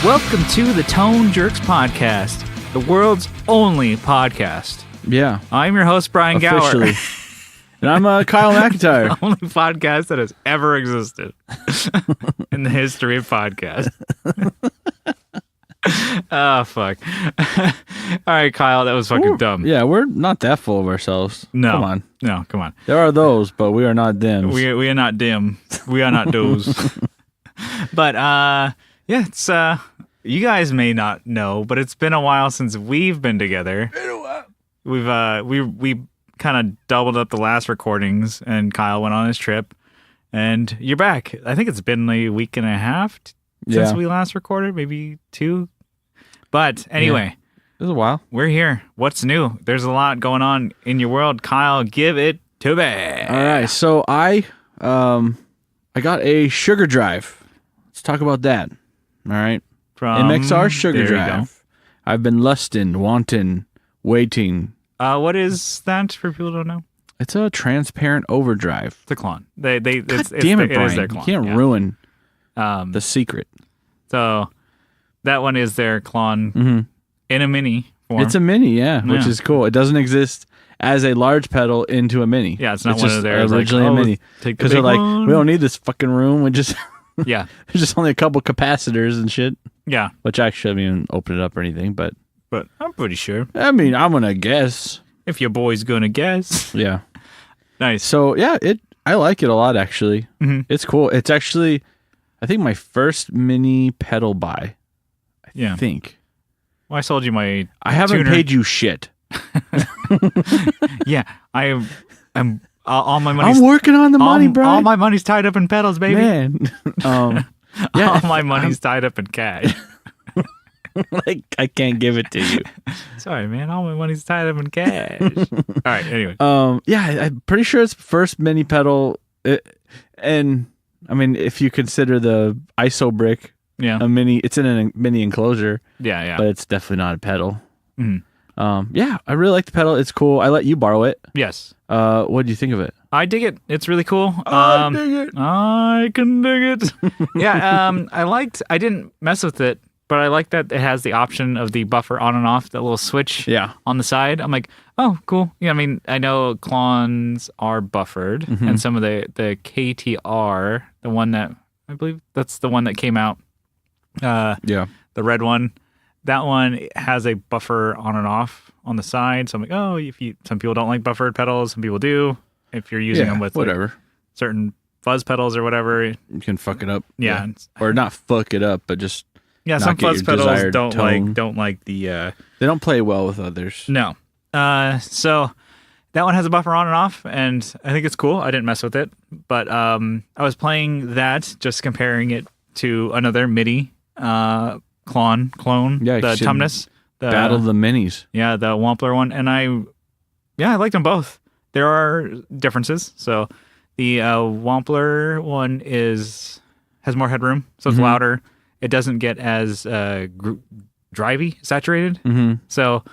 Welcome to the Tone Jerks Podcast, the world's only podcast. Yeah. I'm your host, Brian Gower. And I'm Kyle McIntyre. The only podcast that has ever existed in the history of podcasts. Oh, fuck. All right, Kyle, that was fucking dumb. Yeah, we're not that full of ourselves. No. Come on. No, come on. There are those, but we are not them. We are not dim. We are not those. But, yeah, it's, you guys may not know, but it's been a while since we've been together. Been a while. We kind of doubled up the last recordings, and Kyle went on his trip, and you're back. I think it's been a week and a half since we last recorded, maybe 2. But anyway, it was a while. We're here. What's new? There's a lot going on in your world. Kyle, give it to me. All right, so I got a sugar drive. Let's talk about that. All right, From MXR sugar there you drive. I've been lusting, wanting, waiting. What is that for people who don't know? It's a transparent overdrive. It's a clone. Damn Damn it, It is Brian! their You clone. can't ruin the secret. So that one is their clone in a mini form. It's a mini, which is cool. It doesn't exist as a large pedal into a mini. Yeah, it's not one of theirs. Originally a mini. Because they're like, we don't need this fucking room. We just yeah, there's just only a couple capacitors and shit. Yeah, which actually I haven't even opened it up or anything, but I'm pretty sure. I mean, I'm gonna guess. If your boy's gonna guess. Yeah. Nice. So yeah, I like it a lot actually. Mm-hmm. It's cool. It's actually, I think, my first mini pedal buy. I think. Well, I sold you my. I haven't paid you shit. Yeah, I'm all my money. I'm working on the money, bro. All my money's tied up in pedals, baby. Man. Yeah, all my money's tied up in cash. Like, I can't give it to you. Sorry, man. All my money's tied up in cash. All right. Anyway. Yeah, I'm pretty sure it's first mini pedal, and I mean, if you consider the ISO brick, a mini, it's in a mini enclosure. Yeah. But it's definitely not a pedal. Mm-hmm. Yeah, I really like the pedal. It's cool. I let you borrow it. Yes. What do you think of it? I dig it. It's really cool. I dig it. I can dig it. Yeah. I didn't mess with it, but I like that it has the option of the buffer on and off, that little switch on the side. I'm like, oh, cool. Yeah, I mean, I know clones are buffered, and some of the KTR, the one that, I believe that's the one that came out, the red one, that one has a buffer on and off on the side. So I'm like, oh, some people don't like buffered pedals, some people do. If you're using them with whatever, like, certain fuzz pedals or whatever, you can fuck it up. Yeah. Or not fuck it up, but just some fuzz pedals don't like the they don't play well with others. No. So that one has a buffer on and off, and I think it's cool. I didn't mess with it, but I was playing that, just comparing it to another MIDI clone, the Tumnus, the Battle the Minis. Yeah, the Wampler one, and I liked them both. There are differences. So the Wampler one has more headroom, so it's louder. It doesn't get as drivey, saturated. So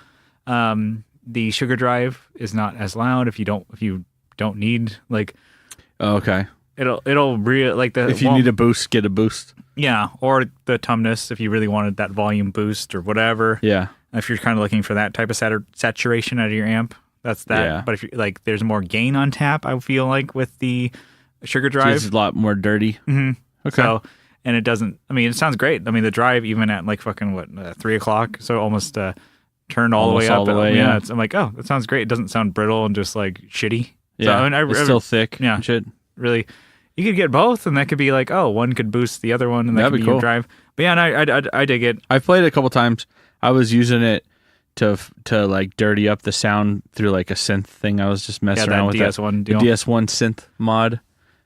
the sugar drive is not as loud if you don't need like. Oh, okay. It'll like the. If you need a boost, get a boost. Yeah, or the Tumnus if you really wanted that volume boost or whatever. Yeah. If you're kind of looking for that type of saturation out of your amp, that's that. Yeah. But if you like, there's more gain on tap. I feel like with the sugar drive, it's a lot more dirty. Okay. So, and it doesn't. I mean, it sounds great. I mean, the drive even at like fucking 3:00, so almost turned all the way up. Yeah. I'm like, oh, that sounds great. It doesn't sound brittle and just like shitty. Yeah. So, I mean, it's still thick. Yeah. And shit. Really, you could get both, and that could be like, oh, one could boost the other one, and that could be cool. your drive. But yeah, and I dig it. I've played it a couple times. I was using it to like dirty up the sound through like a synth thing. I was just messing around with DS1 the DS1 synth mod.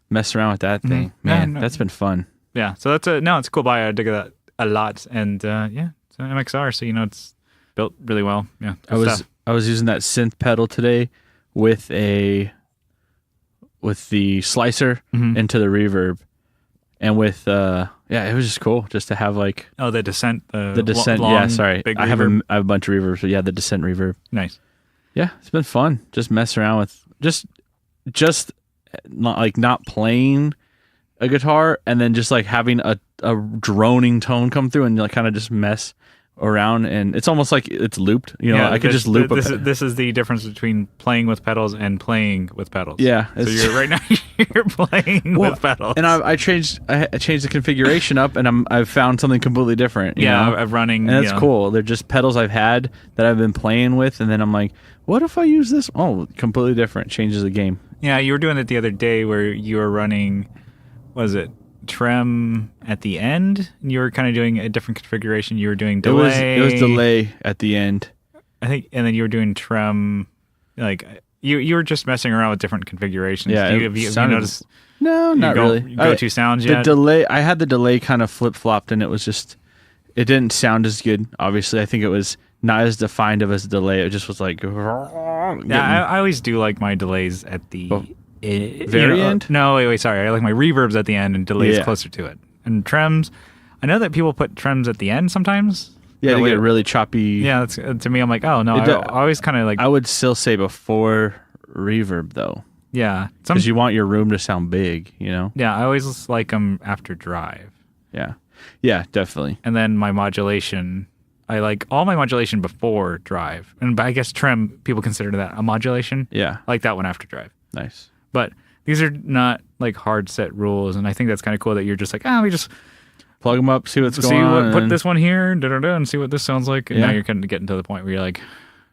Mess around with that thing, man. That's been fun. Yeah, so it's a cool buy. I dig that a lot, and it's an MXR, so it's built really well. Yeah, I was using that synth pedal today with the slicer into the reverb, and with it was just cool just to have like the Descent the Descent long, sorry, big I have a bunch of reverbs, but the Descent reverb. Nice. Yeah, it's been fun just messing around with just not playing a guitar and then just like having a a droning tone come through and like kind of just mess around, and it's almost like it's looped. I could just loop. This is the difference between playing with pedals and playing with pedals. Yeah. So right now you're playing with pedals. And I changed the configuration up, and I've found something completely different. I'm running. And that's cool. They're just pedals I've had that I've been playing with, and then I'm like, what if I use this? Oh, completely different. Changes the game. Yeah, you were doing it the other day where you were running. Was it trem at the end? You were kind of doing a different configuration. You were doing delay. It was delay at the end, I think, and then you were doing trem. Like you were just messing around with different configurations. Yeah, have you noticed? No, not really. Go-to sounds yet? The delay. I had the delay kind of flip flopped, and it didn't sound as good. Obviously, I think it was not as defined of as a delay. It just was like. Yeah, I always do like my delays at the. Very end? No, wait, sorry. I like my reverbs at the end and delays closer to it. And trems, I know that people put trems at the end sometimes. Yeah, they get really choppy. Yeah, to me, I'm like, oh, no. I always kind of like... I would still say before reverb, though. Yeah. Because you want your room to sound big, Yeah, I always like them after drive. Yeah. Yeah, definitely. And then my modulation... I like all my modulation before drive. And I guess trem, people consider that a modulation. Yeah. I like that one after drive. Nice. But these are not like hard set rules, and I think that's kind of cool that you're just like, we just plug them up, see what's going on, put this one here, and see what this sounds like. And now you're kind of getting to the point where you're like,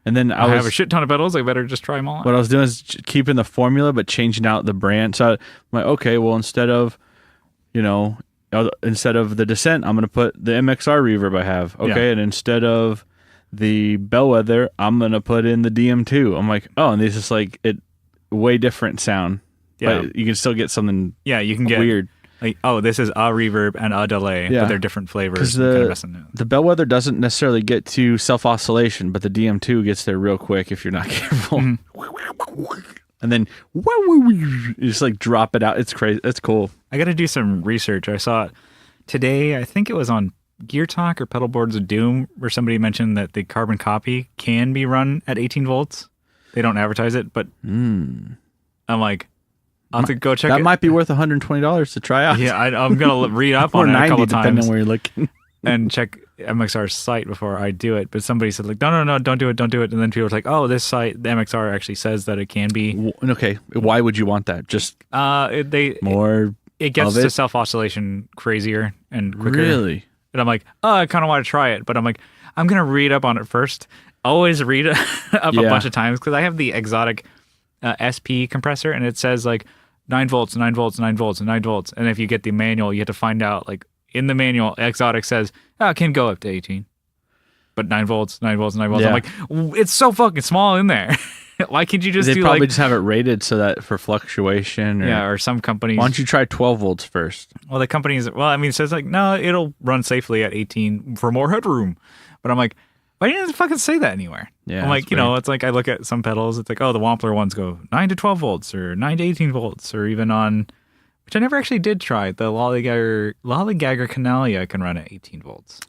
and then I have a shit ton of pedals. I better just try them all out. What I was doing is keeping the formula, but changing out the brand. So I'm like, okay, well, instead of the Descent, I'm going to put the MXR reverb I have. Okay, and instead of the Bellwether, I'm going to put in the DM2. I'm like, oh, and this is like it. Way different sound. Yeah, but you can still get something. Yeah, you can get weird. Like, this is a reverb and a delay, but they're different flavors. The Bellwether doesn't necessarily get to self oscillation, but the DM2 gets there real quick if you're not careful. Mm-hmm. And then you just like drop it out. It's crazy. It's cool. I got to do some research. I saw it today. I think it was on Gear Talk or Pedal Boards of Doom, where somebody mentioned that the carbon copy can be run at 18 volts. They don't advertise it, but I'm like, I'll have to go check it. That might be worth $120 to try out. Yeah, I'm going to read up on it a couple times. Depending on where you're looking. And check MXR's site before I do it. But somebody said, like, no, don't do it. And then people were like, oh, this site, the MXR actually says that it can be. Okay, why would you want that? Just it gets to self-oscillation crazier and quicker. Really? And I'm like, I kind of want to try it. But I'm like, I'm going to read up on it first. Always read up a bunch of times because I have the exotic SP compressor and it says like 9 volts, 9 volts, 9 volts, and 9 volts. And if you get the manual, you have to find out like in the manual, exotic says, it can go up to 18. But 9 volts, 9 volts, 9 volts. Yeah. I'm like, it's so fucking small in there. Why can't you just They probably just have it rated so that for fluctuation. Or some companies. Why don't you try 12 volts first? Well, the companies, it says like, no, it'll run safely at 18 for more headroom. But I'm like, why didn't it fucking say that anywhere? Yeah, I'm like, it's like I look at some pedals, it's like, the Wampler ones go 9 to 12 volts or 9 to 18 volts or even on, which I never actually did try, the Lollygagger Canalia can run at 18 volts,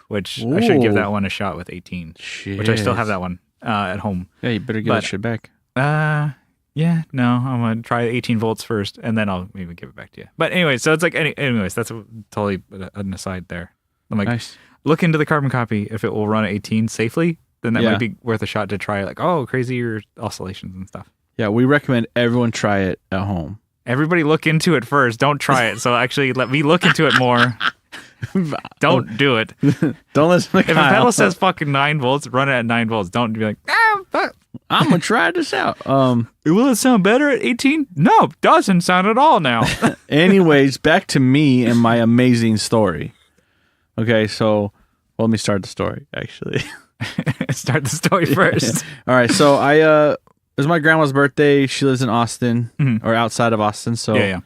which I should give that one a shot with 18, which I still have that one at home. Yeah, you better get that shit back. Yeah, no, I'm going to try 18 volts first and then I'll maybe give it back to you. But anyway, so it's like, anyways, that's totally an aside there. I'm like, nice. Look into the carbon copy. If it will run at 18 safely, then that might be worth a shot to try. Like, crazier oscillations and stuff. Yeah, we recommend everyone try it at home. Everybody look into it first. Don't try it. So actually, let me look into it more. Don't do it. Don't listen to Kyle. If a pedal says fucking 9 volts, run it at 9 volts. Don't be like, I'm going to try this out. Will it sound better at 18? No, it doesn't sound at all now. Anyways, back to me and my amazing story. Okay, so let me start the story, actually. Start the story first. All right, so it was my grandma's birthday. She lives in Austin, or outside of Austin. So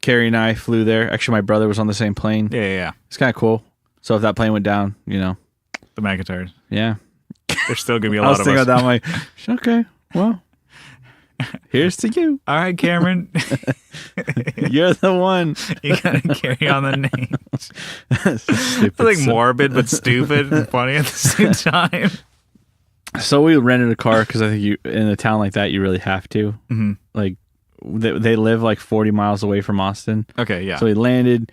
Carrie and I flew there. Actually, my brother was on the same plane. Yeah. It's kind of cool. So if that plane went down, The McIntyres. Yeah. There's still going to be a lot of us. I was thinking about that, I'm like, okay, well, here's to you. All right, Cameron. You're the one. You gotta carry on the names. It's like morbid but stupid and funny at the same time. So we rented a car because I think in a town like that you really have to. Mm-hmm. Like they live like 40 miles away from Austin. Okay, yeah. So we landed,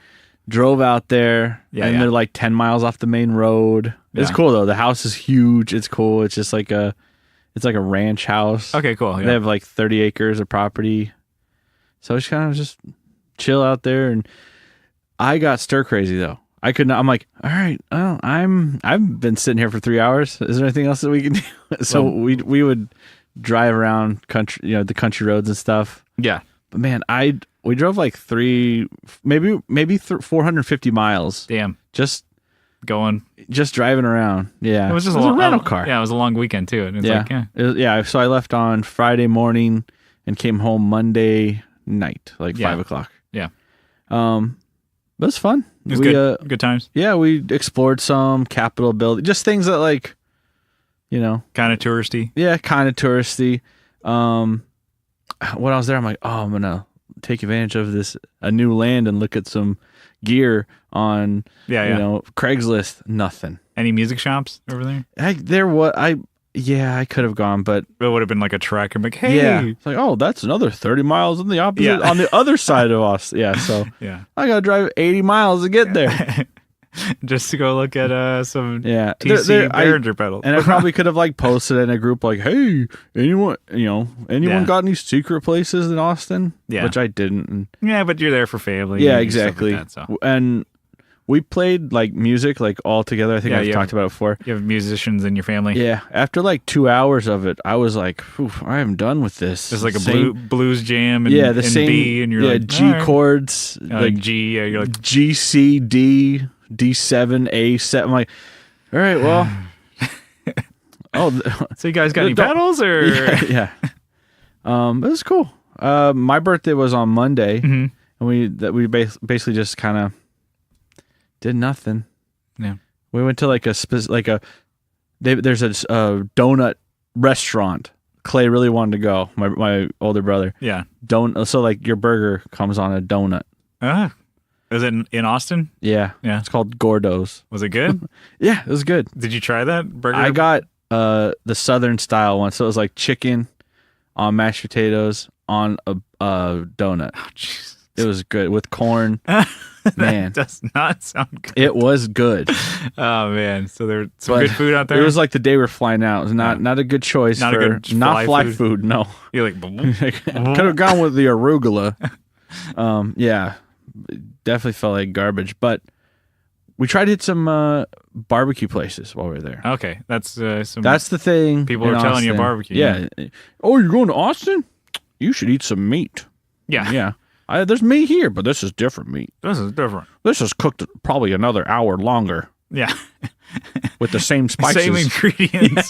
drove out there, and they're like 10 miles off the main road. It's cool though. The house is huge. It's cool. It's just like a ranch house. Okay, cool. Yeah. They have like 30 acres of property. So it's kind of just chill out there. And I got stir crazy though. I could not. I'm like, all right, I've been sitting here for 3 hours. Is there anything else that we can do? So we would drive around country, the country roads and stuff. Yeah. But man, we drove like 450 miles. Damn. Just driving around. Yeah. It was just a rental car. Yeah, it was a long weekend too. And so I left on Friday morning and came home Monday night, like 5 o'clock. Yeah. It was fun. It was good. Good times. Yeah, we explored some Capitol building, just things that like, kind of touristy. Yeah, kind of touristy. When I was there, I'm like, oh, I'm gonna take advantage of a new land and look at some gear on Craigslist. Nothing. Any music shops over there? I could have gone, but it would have been like a trek. I'm like, hey, it's like, oh, that's another 30 miles on the opposite on the other side of us. Yeah, so I gotta drive 80 miles to get there. Just to go look at some TC Behringer pedals. And I probably could have like posted in a group like, hey, anyone got any secret places in Austin? Yeah. Which I didn't. Yeah, but you're there for family. Yeah, exactly. Like that, so. And we played like music like all together. I think I've talked about it before. You have musicians in your family. Yeah. After like 2 hours of it, I was like, I am done with this. It's like a blues jam and, the same B and you're like G chords. Like G, you're like G, C, D, D7, A7. I'm like, all right, well. So you guys got any pedals or? Yeah. It was cool. My birthday was on Monday, and we basically just kind of did nothing. Yeah. We went to like there's a donut restaurant. Clay really wanted to go. My older brother. Yeah. So like your burger comes on a donut. Is it in Austin? Yeah. Yeah. It's called Gordo's. Was it good? Yeah, it was good. Did you try that burger? I got the southern style one. So it was like chicken on mashed potatoes on a donut. Oh, jeez. It was good with corn. Man, does not sound good. It was good. Oh man, so there's some good food out there. It was like the day we're flying out. It was not a good choice. Not fly food. No, you're like could have gone with the arugula. Yeah, definitely felt like garbage. But we tried to hit some barbecue places while we were there. Okay, that's the thing. People are telling you barbecue. Yeah. Oh, you're going to Austin? You should eat some meat. Yeah. Yeah. There's meat here, but this is different meat. This is different. This is cooked probably another hour longer. Yeah. With the same spices. Same ingredients.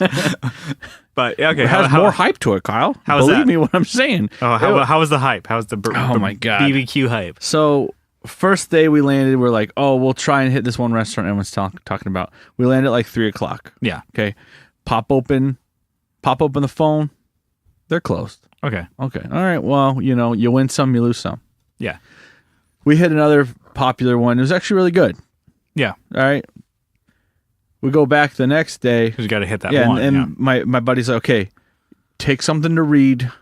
But, okay. It has more hype to it, Kyle. Believe me what I'm saying. Oh, how was the hype? How was the my God. BBQ hype? So, first day we landed, we're like, oh, we'll try and hit this one restaurant everyone's talking about. We landed at like 3 o'clock. Yeah. Okay. Pop open the phone. They're closed. Okay. All right. Well, you win some, you lose some. Yeah. We hit another popular one. It was actually really good. Yeah. All right. We go back the next day. Because you got to hit that one. And my buddy's like, okay, take something to read,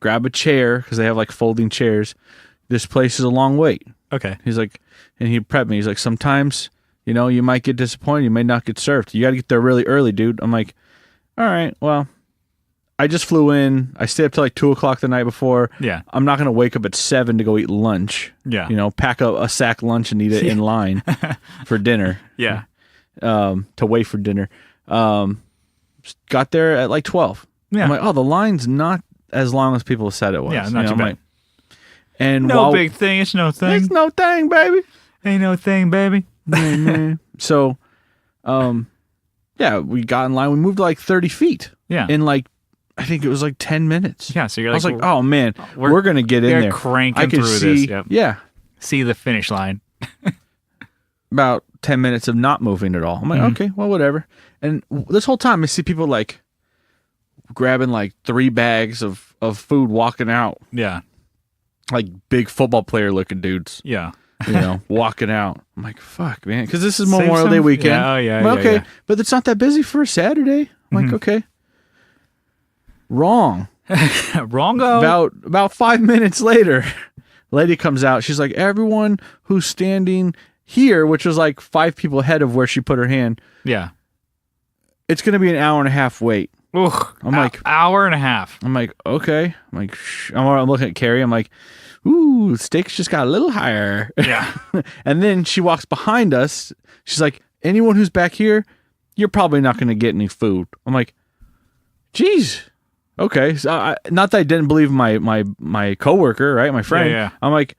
grab a chair, because they have like folding chairs. This place is a long wait. Okay. He's like, and he prepped me. He's like, sometimes, you might get disappointed. You may not get served. You got to get there really early, dude. I'm like, all right, well. I just flew in. I stayed up till like 2 o'clock the night before. Yeah. I'm not going to wake up at 7 to go eat lunch. Yeah. Pack a sack lunch and eat it in line for dinner. Yeah. To wait for dinner. Got there at like 12. Yeah. I'm like, oh, the line's not as long as people said it was. Yeah, not too bad. Like, and no big thing. It's no thing. It's no thing, baby. Ain't no thing, baby. So, we got in line. We moved like 30 feet. Yeah. In like, I think it was like 10 minutes. Yeah, so you're like, I was like, oh man, we're going to get in there. Cranking through this. Yep. Yeah. See the finish line. About 10 minutes of not moving at all. I'm like, okay, well, whatever. And this whole time I see people like grabbing like 3 bags of food walking out. Yeah. Like big football player looking dudes. Yeah. Walking out. I'm like, fuck, man. Because this is Memorial Day weekend. Yeah, okay. But it's not that busy for a Saturday. I'm like, okay. Wrong. Wrongo. About 5 minutes later, lady comes out. She's like, everyone who's standing here, which was like 5 people ahead of where she put her hand. Yeah. It's going to be an hour and a half wait. Ugh, I'm like, hour and a half. I'm like, okay. I'm like, I'm looking at Carrie. I'm like, ooh, stakes just got a little higher. Yeah. And then she walks behind us. She's like, anyone who's back here, you're probably not going to get any food. I'm like, geez. Okay. So not that I didn't believe my coworker, right? My friend. Yeah. I'm like,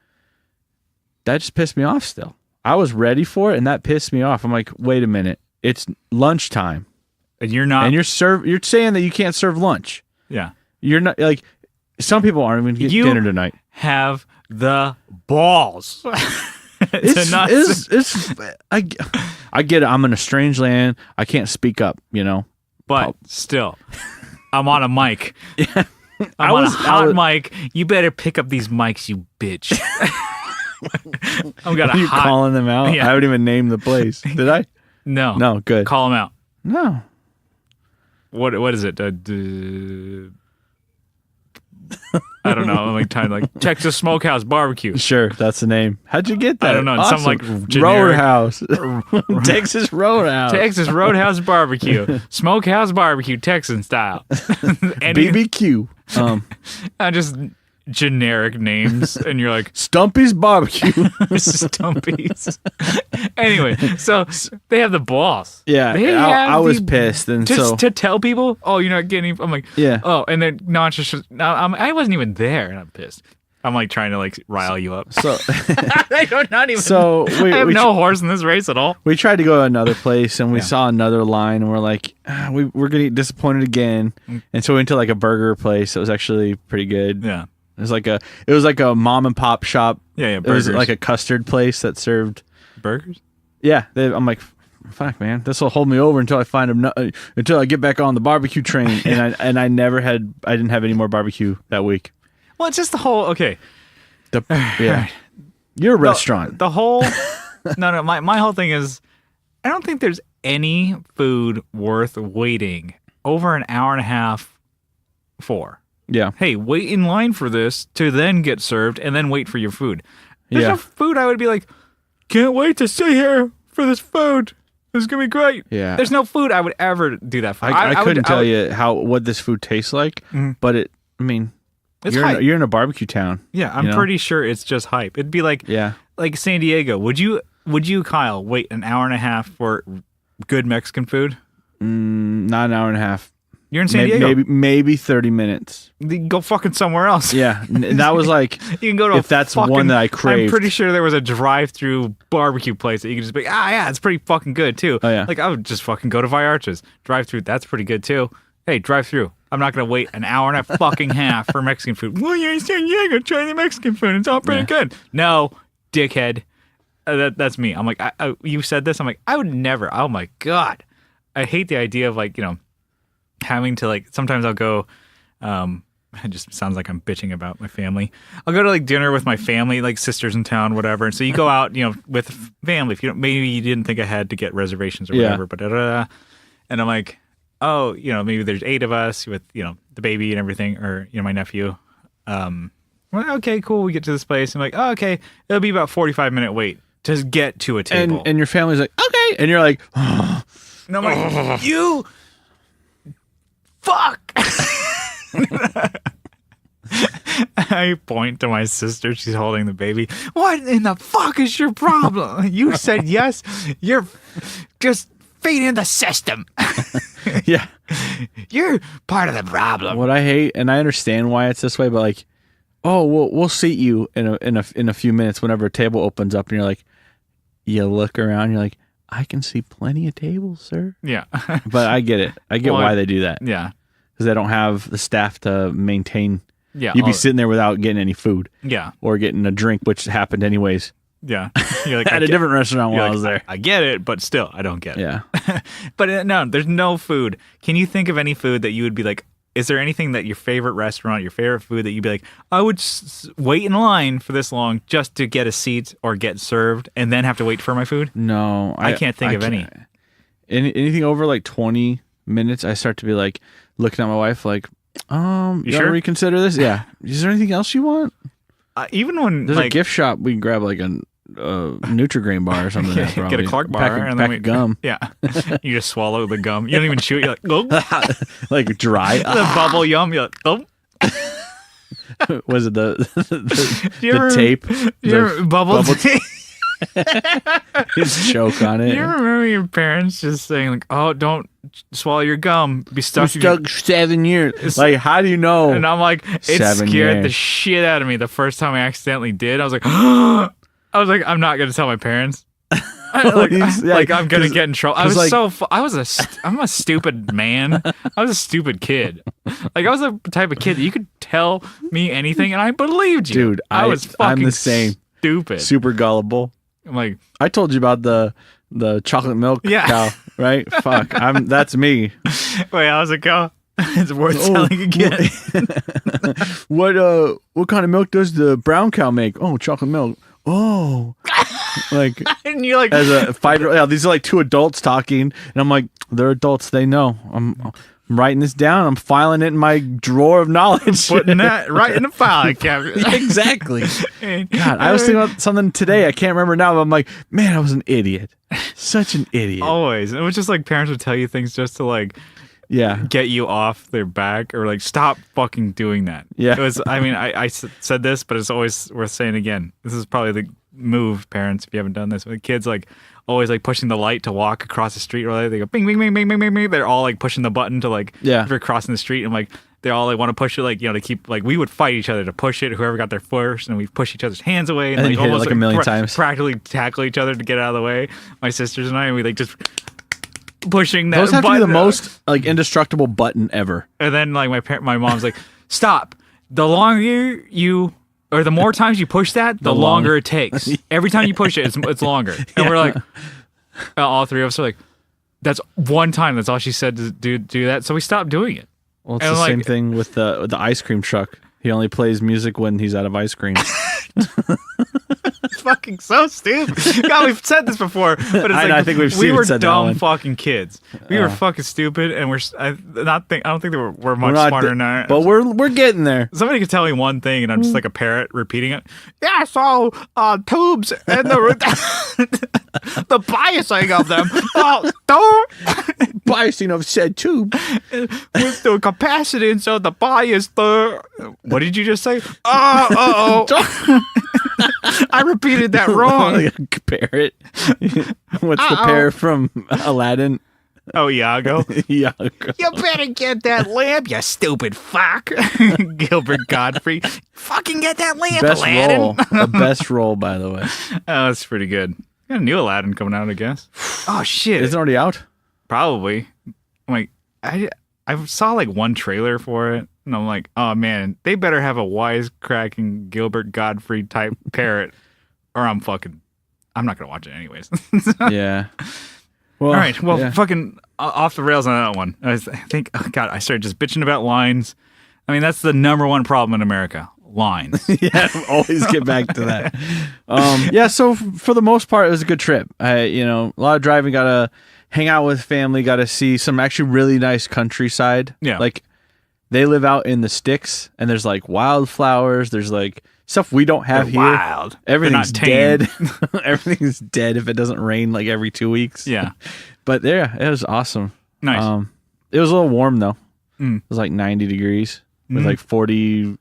that just pissed me off still. I was ready for it and that pissed me off. I'm like, wait a minute. It's lunchtime. And you're not. And you're saying that you can't serve lunch. Yeah. You're not like some people aren't even getting dinner tonight. Have the balls. I get it. I'm in a strange land. I can't speak up, But still, I'm on a mic. Yeah. I'm on a hot mic. You better pick up these mics, you bitch. I'm got Are you calling them out? Yeah. I haven't even named the place. Did I? No. No, good. Call them out. No. What is it? I don't know. I'm like trying to Texas Smokehouse Barbecue. Sure, that's the name. How'd you get that? I don't know. Awesome. Some generic Roadhouse. Texas Roadhouse. Texas Roadhouse Barbecue. Smokehouse Barbecue, Texan style. BBQ. I just generic names, and you're like Stumpy's Barbecue. Stumpies. Anyway, so they have the balls. Yeah, I was pissed, and to tell people, oh, you're not getting. I'm like, yeah. Oh, and then I wasn't even there, and I'm pissed. I'm like trying to rile you up. So I don't not even. So I have no horse in this race at all. We tried to go to another place, and we saw another line, and we're like, we're gonna get disappointed again. And so we went to a burger place that was actually pretty good. Yeah. It was like a mom and pop shop. Yeah, It was like a custard place that served burgers. Yeah, I'm like, fuck, man, this will hold me over until I get back on the barbecue train. Yeah. And I didn't have any more barbecue that week. Well, it's just the whole okay. Yeah, you're a restaurant. The whole no. My whole thing is, I don't think there's any food worth waiting over an hour and a half for. Yeah. Hey, wait in line for this to then get served and then wait for your food. There's no food I would be like, can't wait to sit here for this food. This is going to be great. Yeah. There's no food I would ever do that for. I couldn't tell you what this food tastes like, but you're in a barbecue town. Yeah, I'm pretty sure it's just hype. It'd be like San Diego. Would you, Kyle, wait an hour and a half for good Mexican food? Not an hour and a half. You're in San Diego. Maybe 30 minutes. Go fucking somewhere else. Yeah, that was like you can go to if that's one that I craved. I'm pretty sure there was a drive-through barbecue place that you could just be it's pretty fucking good too. Oh yeah, I would just fucking go to Vallarta's drive-through. That's pretty good too. Hey, drive-through. I'm not gonna wait an hour and a fucking half for Mexican food. Well, you're in San Diego. Try the Mexican food. It's all pretty good. No, dickhead. That's me. I'm like, you said this. I'm like, I would never. Oh my god, I hate the idea of having to sometimes I'll go it just sounds like I'm bitching about my family. I'll go to dinner with my family, sisters in town, whatever. And so you go out, with family. If maybe you didn't think I had to get reservations or whatever, but and I'm like, oh, maybe there's 8 of us with, the baby and everything, or, my nephew. Well, okay, cool. We get to this place. I'm like, oh, okay, it'll be about 45-minute wait to get to a table. And your family's like, okay. And you're like, oh. And I'm like, you fuck. I point to my sister. She's holding the baby. What in the fuck is your problem? You said yes. You're just feeding the system. Yeah. You're part of the problem. What I hate, and I understand why it's this way, but we'll seat you in a few minutes whenever a table opens up, and you're like, you look around, you're like, I can see plenty of tables, sir. Yeah. But I get it. I get why they do that. Yeah. Because they don't have the staff to maintain. Yeah. You'd be sitting there without getting any food. Yeah. Or getting a drink, which happened anyways. Yeah. You're at a different restaurant while I was there. I get it, but still, I don't get it. Yeah. But no, there's no food. Can you think of any food that you would be like, is there anything that your favorite restaurant, your favorite food that you'd be like, I would wait in line for this long just to get a seat or get served and then have to wait for my food? No. I can't think of any. Anything over 20 minutes, I start to be looking at my wife You sure? Reconsider this? Yeah. Is there anything else you want? Even when there's a gift shop, we can grab like a Nutri-Grain bar or something. Get a Clark bar and then gum. Yeah. You just swallow the gum. You don't even chew it. You're like, oh. Like dry. The bubble yum. You're like, oh. Was it the tape? Your bubble tape. Just choke on it. You remember your parents just saying like, "Oh, don't swallow your gum. Be stuck. 7 years." Like, how do you know? And I'm like, it scared the shit out of me the first time I accidentally did. I was like, I'm not gonna tell my parents. I'm gonna get in trouble. I'm a stupid man. I was a stupid kid. Like, I was the type of kid that you could tell me anything and I believed you. Dude, I'm the same. Stupid. Super gullible. I'm like, I told you about the chocolate milk cow, right? Fuck, that's me. Wait, how's it go? It's worth telling again. What kind of milk does the brown cow make? Oh, chocolate milk. Oh, like, and you're like, as a 5-year-old, yeah, these are like two adults talking, and I'm like, they're adults, they know. I'm writing this down. I'm filing it in my drawer of knowledge. Putting that right in the file cabinet. Exactly. God, I was thinking about something today. I can't remember now, but I'm like, man, I was an idiot. Such an idiot. Always. It was just like parents would tell you things just to like, get you off their back or like, stop fucking doing that. Yeah. It was, I mean, I said this, but it's always worth saying again. This is probably the move, parents, if you haven't done this. The kids like always like pushing the light to walk across the street, or they go bing, bing, bing, bing, bing, bing, bing. They're all like pushing the button to like, if you're crossing the street, and like, they all like want to push it, like, you know, to keep, like, we would fight each other to push it, whoever got there first, and we'd push each other's hands away, and like almost like a million times, practically tackle each other to get out of the way. My sisters and I, and we like just pushing that. Those have to be the most like indestructible button ever. And then like my mom's like, stop. The longer you, or the more times you push that, the longer it takes. Every time you push it, it's longer. And we're like, all three of us are like, that's one time. That's all she said to do that. So we stopped doing it. Well, it's the same thing with the ice cream truck. He only plays music when he's out of ice cream. It's fucking so stupid. God, we've said this before, but it's like, I think we were said dumb fucking kids. We were fucking stupid, and I don't think we're much smarter than that. But we're getting there. Somebody could tell me one thing, and I'm just like a parrot repeating it. Yeah, I saw tubes and the biasing of them. Biasing of said tube with the capacitance of the bias. What did you just say? I repeated that wrong. Like a parrot. What's the parrot from Aladdin? Oh, Iago. Iago. You better get that lamp, you stupid fuck. Gilbert Godfrey. Fucking get that lamp, best Aladdin. Role. The best role, by the way. Oh, that's pretty good. Got a new Aladdin coming out, I guess. Oh, shit. Is it already out? Probably. I'm like, I saw like one trailer for it, and I'm like, oh man, they better have a wisecracking Gilbert Godfrey type parrot, or I'm not gonna watch it anyways. Yeah. Well, all right. Well, fucking off the rails on that one. I think, oh God, I started just bitching about lines. I mean, that's the number one problem in America. Lines. Yeah, always get back to that. Yeah. So for the most part, it was a good trip. A lot of driving. Got to hang out with family. Got to see some actually really nice countryside. Yeah. Like, they live out in the sticks, and there's like wildflowers. There's like stuff we don't have here. Wild. Everything's dead. Everything's dead if it doesn't rain like every 2 weeks. Yeah. But yeah, it was awesome. Nice. It was a little warm though. It was like 90 degrees with like 40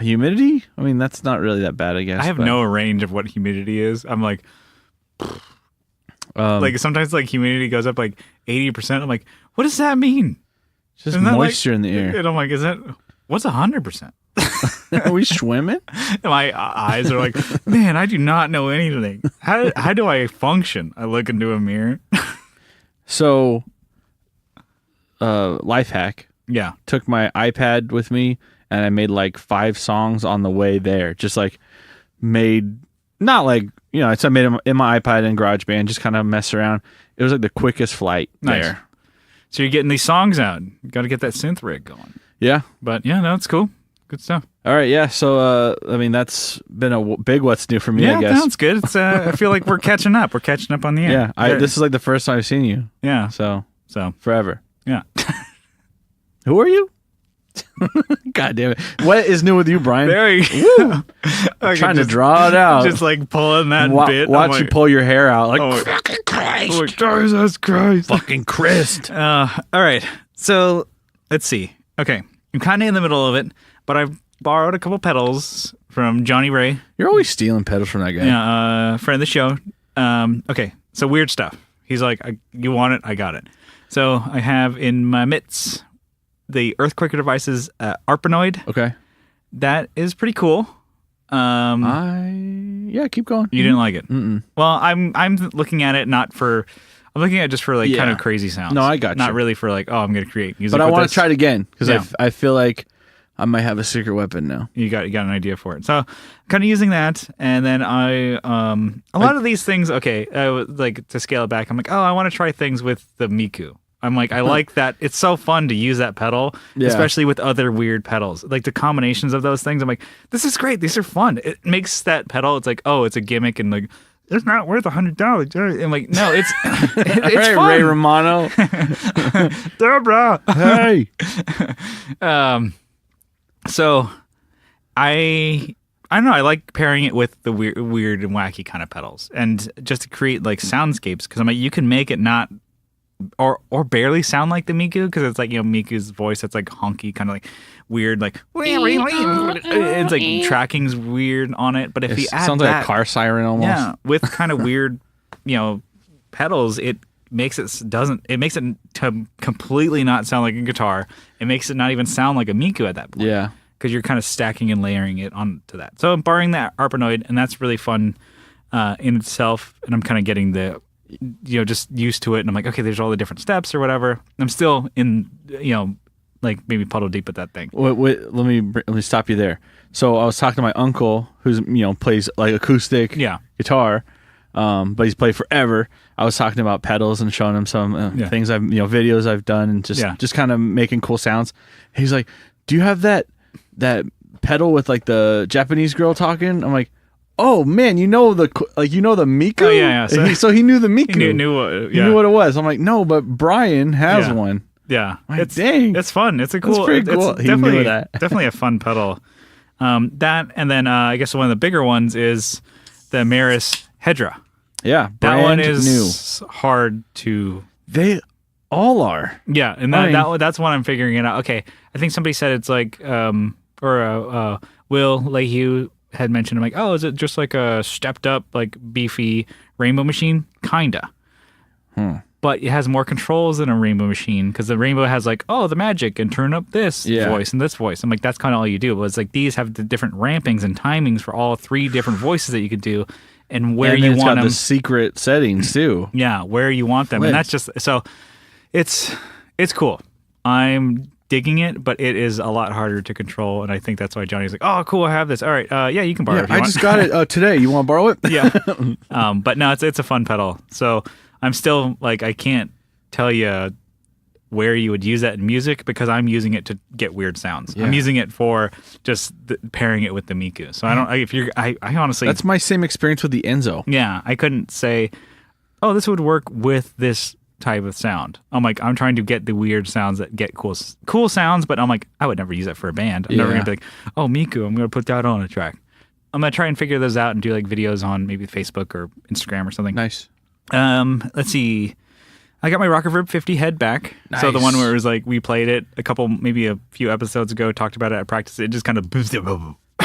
humidity. I mean, that's not really that bad, I guess. I have no range of what humidity is. I'm like, like sometimes like humidity goes up like 80%. I'm like, what does that mean? Just moisture in the air. And I'm like, what's 100%? Are we swimming? My eyes are like, man, I do not know anything. How do I function? I look into a mirror. So, life hack. Yeah. Took my iPad with me, and I made like 5 songs on the way there. Just like not like, I made them in my iPad and GarageBand, just kind of mess around. It was like the quickest flight there. So you're getting these songs out. You got to get that synth rig going. Yeah. But yeah, no, it's cool. Good stuff. All right, yeah. So, I mean, that's been a big what's new for me, I guess. Yeah, that's good. It's, I feel like we're catching up. We're catching up on the air. Yeah, this is like the first time I've seen you. Yeah. So So forever. Yeah. Who are you? God damn it. What is new with you, Brian? There you go. Trying to draw it out. Just like pulling that bit. Watch you pull your hair out. Like, fucking Christ. Jesus Christ. Fucking Christ. All right. So let's see. Okay. I'm kind of in the middle of it, but I've borrowed a couple pedals from Johnny Ray. You're always stealing pedals from that guy. Yeah, friend of the show. Okay. So weird stuff. He's like, you want it? I got it. So I have in my mitts the Earthquaker Devices Arpanoid. Okay. That is pretty cool. Yeah, keep going. You didn't like it? Mm-mm. Well, I'm looking at it not for. I'm looking at it just for like kind of crazy sounds. No, I got you. Not really for like, oh, I'm going to create music. But I want to try it again because I feel like I might have a secret weapon now. You got an idea for it. So kind of using that, and then a lot of these things. Okay, like to scale it back, I'm like, oh, I want to try things with the Miku. I'm like, I like that. It's so fun to use that pedal, especially with other weird pedals. Like the combinations of those things. I'm like, this is great. These are fun. It makes that pedal. It's like, oh, it's a gimmick, and like, it's not worth $100. I'm like, no, it's it's right, fun. Ray Romano. Deborah. Hey. So I don't know. I like pairing it with the weird and wacky kind of pedals, and just to create like soundscapes. Because I'm like, you can make it not or barely sound like the Miku, because it's like, you know, Miku's voice that's like honky, kind of like weird, like it's like tracking's weird on it. But if you add sounds like a car siren almost. Yeah, with kind of weird, you know, pedals, it makes it completely not sound like a guitar. It makes it not even sound like a Miku at that point. Yeah. Because you're kind of stacking and layering it onto that. So I'm borrowing that Arpanoid, and that's really fun in itself. And I'm kind of getting the, you know, just used to it. And I'm like, okay, there's all the different steps or whatever. I'm still in, you know, like maybe puddle deep at that thing. Wait, let me stop you there. So I was talking to my uncle, who's, you know, plays like acoustic guitar, but he's played forever. I was talking about pedals and showing him some things videos I've done, and just kind of making cool sounds. He's like, "Do you have that pedal with like the Japanese girl talking?" I'm like, "Oh man, you know the Miku." Oh, yeah. So he knew the Miku. He knew what it was. I'm like, "No, but Brian has one." Yeah, like, dang, it's fun. It's a cool. It's pretty cool. It's definitely definitely a fun pedal. That, and then I guess one of the bigger ones is the Maris Hedra. Yeah, that one is hard to. They all are. Yeah, and that's what I'm figuring it out. Okay, I think somebody said it's like, Will Lehue had mentioned. I'm like, oh, is it just like a stepped up, like beefy Rainbow Machine? Kinda. But it has more controls than a Rainbow Machine, because the Rainbow has like, oh, the magic and turn up this voice and this voice. I'm like, that's kind of all you do. But it's like these have the different rampings and timings for all three different voices that you could do, and where you want them. The secret settings too. Yeah, where you want them, and that's just so. It's cool. I'm digging it, but it is a lot harder to control, and I think that's why Johnny's like, oh, cool, I have this. All right, yeah, you can borrow it if you want. I just got it today. You want to borrow it? Yeah. But no, it's a fun pedal. So I'm still like, I can't tell you where you would use that in music, because I'm using it to get weird sounds. Yeah. I'm using it for just pairing it with the Miku. So I honestly, that's my same experience with the Enzo. Yeah, I couldn't say, oh, this would work with this type of sound. I'm like, I'm trying to get the weird sounds that get cool sounds, but I'm like, I would never use that for a band. I'm never gonna be like, oh, Miku, I'm gonna put that on a track. I'm gonna try and figure those out and do like videos on maybe Facebook or Instagram or something. Nice. Let's see. I got my Rocker Verb 50 head back. Nice. So the one where it was like, we played it maybe a few episodes ago, talked about it at practice. It just kind of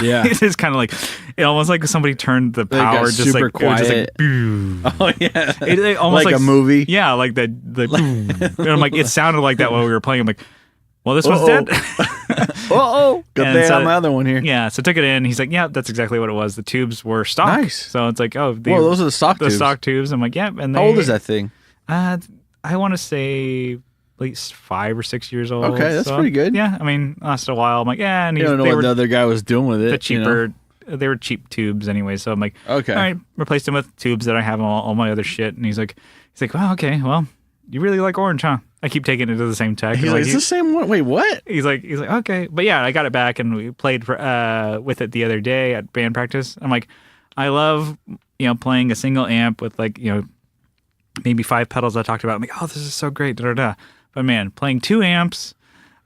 yeah. It's just kind of like, it almost like somebody turned the power just super like quiet. Just like, oh yeah. It almost like a movie. Yeah, like the and I'm like, it sounded like that while we were playing. I'm like, well, this one's dead. Good thing on my other one here. Yeah, so took it in. He's like, yeah, that's exactly what it was. The tubes were stock. Nice. So it's like, oh, those are the stock tubes. The stock tubes. I'm like, yeah. And how old is that thing? I want to say at least 5 or 6 years old. Okay, that's pretty good. Yeah, I mean, lasted a while. I'm like, yeah. And you don't know what the other guy was doing with it. The cheaper, they were cheap tubes anyway. So I'm like, okay, all right, replaced them with tubes that I have on all my other shit. And he's like, wow, okay, well, you really like orange, huh? I keep taking it to the same tech. He's like, it's the same one. Wait, what? He's like, okay, but yeah, I got it back and we played with it the other day at band practice. I'm like, I love playing a single amp with like maybe 5 pedals I talked about. I'm like, oh, this is so great, da da da. But man, playing 2 amps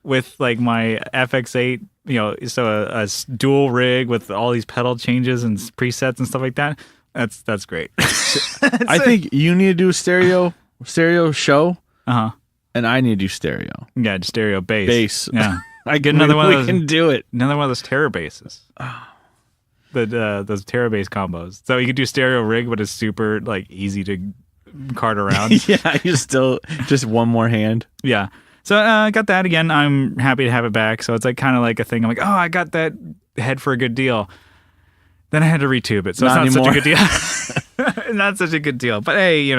with like my FX8, so a dual rig with all these pedal changes and presets and stuff like that. That's great. I think you need to do a stereo show. And I need to do stereo. Yeah, stereo bass. Yeah. I get another one of those. We can do it. Another one of those Terra basses. Those Terra bass combos. So you could do stereo rig, but it's super like easy to cart around. Yeah, you still just one more hand. Yeah. So I got that again. I'm happy to have it back. So it's like kind of like a thing. I'm like, oh, I got that head for a good deal. Then I had to retube it, so not it's not anymore. such a good deal. Not such a good deal. But hey,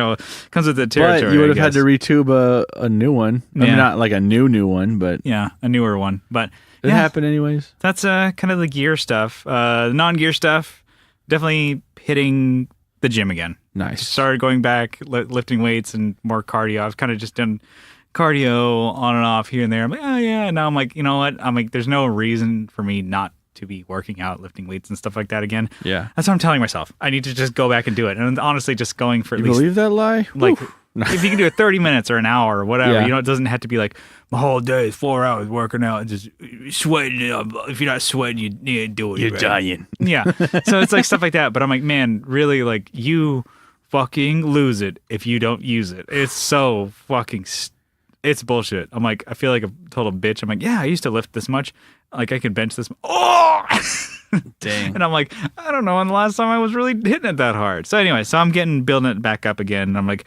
comes with the territory. But you would have had to retube a new one. I mean, not like a new one, but yeah, a newer one. But it happened anyways. That's kind of the gear stuff. Non-gear stuff, definitely hitting the gym again. Nice. Started going back, lifting weights and more cardio. I've kind of just done cardio on and off here and there. I'm like, oh yeah. And now I'm like, you know what? I'm like, there's no reason for me not to be working out, lifting weights and stuff like that again. Yeah. That's what I'm telling myself. I need to just go back and do it. And honestly, just going for at least... believe that lie? Like, if you can do it 30 minutes or an hour or whatever, it doesn't have to be like, my whole day is 4 hours working out and just sweating. If you're not sweating, you need to do it. You're dying. Yeah. So it's like stuff like that. But I'm like, man, really, like, you fucking lose it if you don't use it. It's so fucking... It's bullshit. I'm like, I feel like a total bitch. I'm like, yeah, I used to lift this much. Like, I could bench this. Oh! Dang. And I'm like, I don't know when the last time I was really hitting it that hard. So anyway, so I'm building it back up again. And I'm like,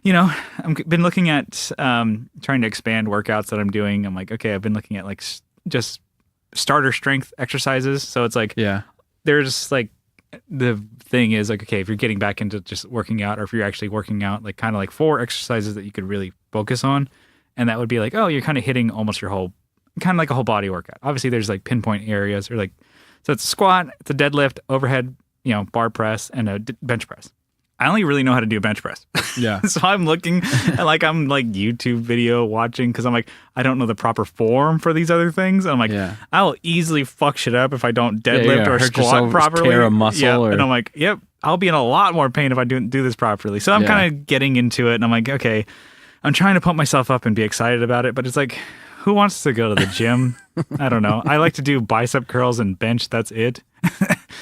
I've been looking at trying to expand workouts that I'm doing. I'm like, okay, I've been looking at like just starter strength exercises. So it's like, there's like, the thing is like, okay, if you're getting back into just working out, or if you're actually working out, like kind of like 4 exercises that you could really focus on. And that would be like, oh, you're kind of hitting almost your whole, kind of like a whole body workout. Obviously, there's like pinpoint areas or like, so it's a squat, it's a deadlift, overhead, bar press, and a bench press. I only really know how to do a bench press. Yeah. So I'm looking at I'm like YouTube video watching because I'm like, I don't know the proper form for these other things. And I'm like, I will easily fuck shit up if I don't deadlift or squat properly. Tear a muscle And I'm like, yep, I'll be in a lot more pain if I do this properly. So I'm kind of getting into it and I'm like, okay, I'm trying to pump myself up and be excited about it, but it's like, who wants to go to the gym? I don't know. I like to do bicep curls and bench. That's it.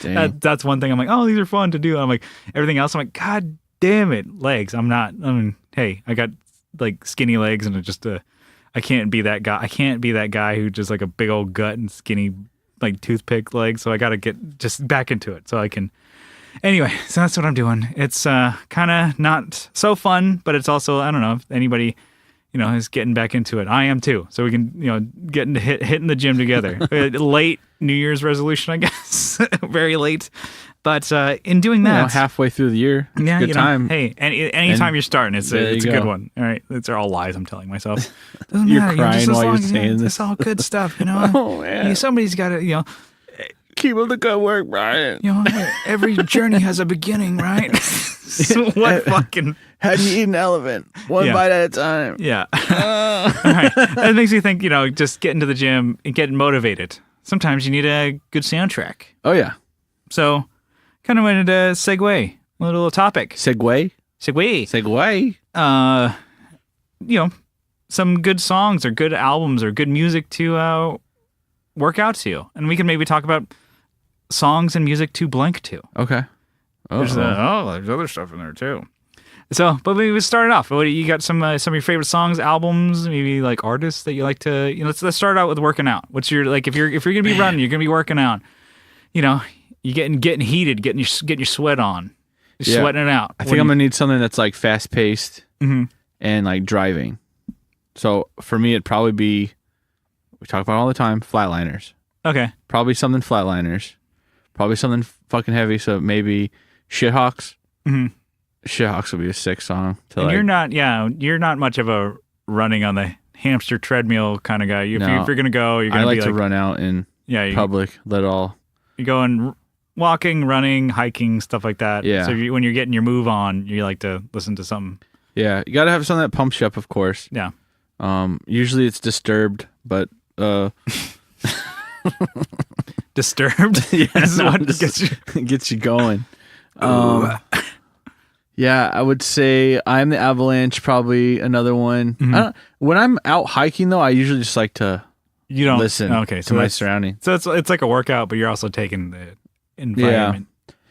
That's one thing. I'm like, oh, these are fun to do. I'm like, everything else, I'm like, God damn it, legs. Hey, I got like skinny legs and I can't be that guy. I can't be that guy who just like a big old gut and skinny like toothpick legs. So I got to get just back into it so I can. Anyway, so that's what I'm doing. It's kind of not so fun, but it's also, I don't know if anybody, is getting back into it. I am too. So we can, get into hitting the gym together. Late New Year's resolution, I guess. Very late. But in doing that, halfway through the year, yeah, good time. Hey, anytime you're starting, it's a good one. All right, it's all lies I'm telling myself. Doesn't you're matter, crying while you're saying this. It's all good stuff, Oh man, somebody's got to, keep up the good work, Brian. Every journey has a beginning, right? So what fucking... How do you eat an elephant? One bite at a time. Yeah. All right. That makes me think, just getting to the gym and getting motivated. Sometimes you need a good soundtrack. Oh, yeah. So, kind of wanted to segue, a little topic. Segue. Some good songs or good albums or good music to work out to. And we can maybe talk about songs and music to blank to. Okay. There's other stuff in there too. So, but we started off. You got some of your favorite songs, albums, maybe like artists that you like to. Let's start out with working out. What's your like if you're gonna be running, you're gonna be working out. You getting heated, getting your sweat on, sweating it out. I think I'm gonna need something that's like fast paced and like driving. So for me, it'd probably be we talk about it all the time, flatliners. Okay. Probably something flatliners. Probably something fucking heavy. So maybe Shithawks. Mm-hmm. Shithawks would be a sick song. And you're not much of a running on the hamster treadmill kind of guy. If you're gonna go, you're gonna I like to run out in public. Let all. You go and walking, running, hiking, stuff like that. Yeah. So when you're getting your move on, you like to listen to something. Yeah, you got to have something that pumps you up, of course. Yeah. Usually it's Disturbed, but Disturbed. Yeah, this is what gets you going. Yeah, I would say I'm the Avalanche, probably another one. Mm-hmm. When I'm out hiking, though, I usually just like to You don't listen to my surroundings. So it's like a workout, but you're also taking the environment,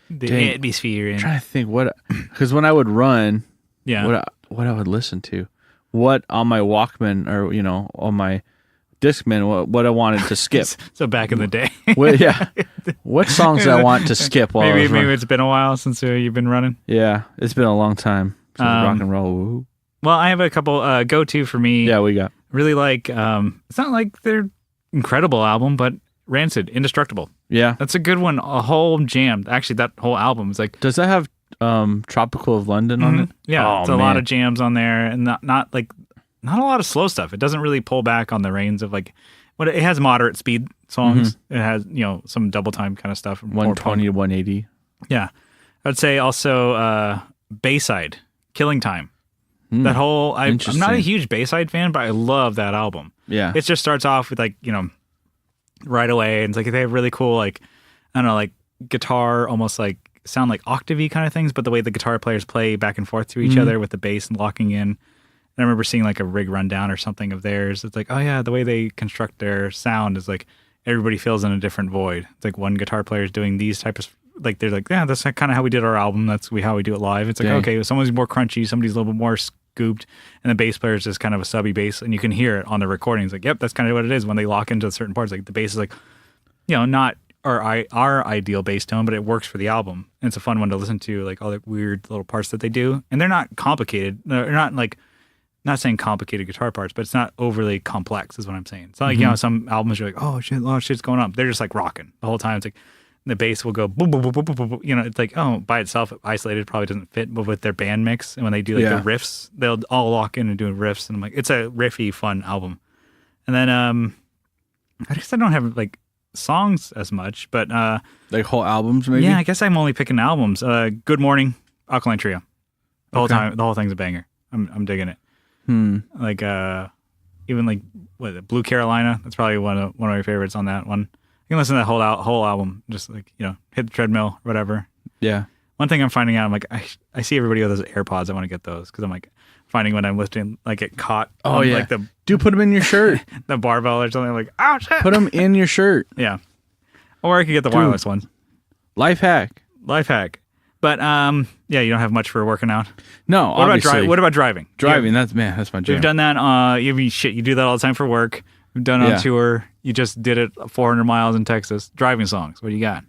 the atmosphere. I'm trying to think because when I would run, what I would listen to, what on my Walkman or on my Discman, what I wanted to skip. So back in the day, what songs I want to skip while maybe it's been a while since you've been running. Yeah, it's been a long time since rock and roll. Woo. Well, I have a couple go-to for me. Yeah, we got really like. It's not like they're incredible album, but Rancid, Indestructible. Yeah, that's a good one. A whole jam. Actually, that whole album is like. Does that have Tropical of London on it? Yeah, it's a lot of jams on there, and not a lot of slow stuff. It doesn't really pull back on the reins of like. It has moderate speed songs. It has some double time kind of stuff. 120 to 180. Yeah, I'd say also Bayside, Killing Time. That whole I'm not a huge Bayside fan, but I love that album. Yeah, it just starts off with like right away, and it's like they have really cool like I don't know like guitar almost like sound like octavey kind of things, but the way the guitar players play back and forth to each other with the bass and locking in. And I remember seeing like a rig rundown or something of theirs. It's like, oh yeah, the way they construct their sound is like everybody fills in a different void. It's like one guitar player is doing these types of like they're like, yeah, that's kind of how we did our album. That's how we do it live. It's like, okay, someone's more crunchy, somebody's a little bit more scooped, and the bass player is just kind of a subby bass, and you can hear it on the recordings. Like, yep, that's kind of what it is when they lock into certain parts. Like the bass is like, not our ideal bass tone, but it works for the album. And it's a fun one to listen to, like all the weird little parts that they do, and they're not complicated. They're not like. Not saying complicated guitar parts, but it's not overly complex is what I'm saying. It's not like, some albums you're like, oh shit, a lot of shit's going on. They're just like rocking the whole time. It's like the bass will go boom, boom, boom, boom, boom, boom. It's like, oh, by itself, isolated probably doesn't fit, but with their band mix and when they do like the riffs, they'll all lock in and do riffs. And I'm like, it's a riffy, fun album. And then I guess I don't have like songs as much, but like whole albums maybe? Yeah, I guess I'm only picking albums. Good Morning, Alkaline Trio. The whole time, the whole thing's a banger. I'm digging it. Like even like Blue Carolina, that's probably one of my favorites on that one. You can listen to that whole album, just like hit the treadmill, whatever. Yeah. One thing I'm finding out, I'm like I see everybody with those AirPods. I want to get those because I'm like finding when I'm listening, like get caught. Oh yeah. Like put them in your shirt, the barbell or something. I'm like, oh shit. Put them in your shirt. Yeah. Or I could get the wireless ones. Life hack. But you don't have much for working out. No, obviously. What about driving? Driving, that's my jam. We've done that. You do that all the time for work. We've done it on tour. You just did it 400 miles in Texas. Driving songs. What do you got?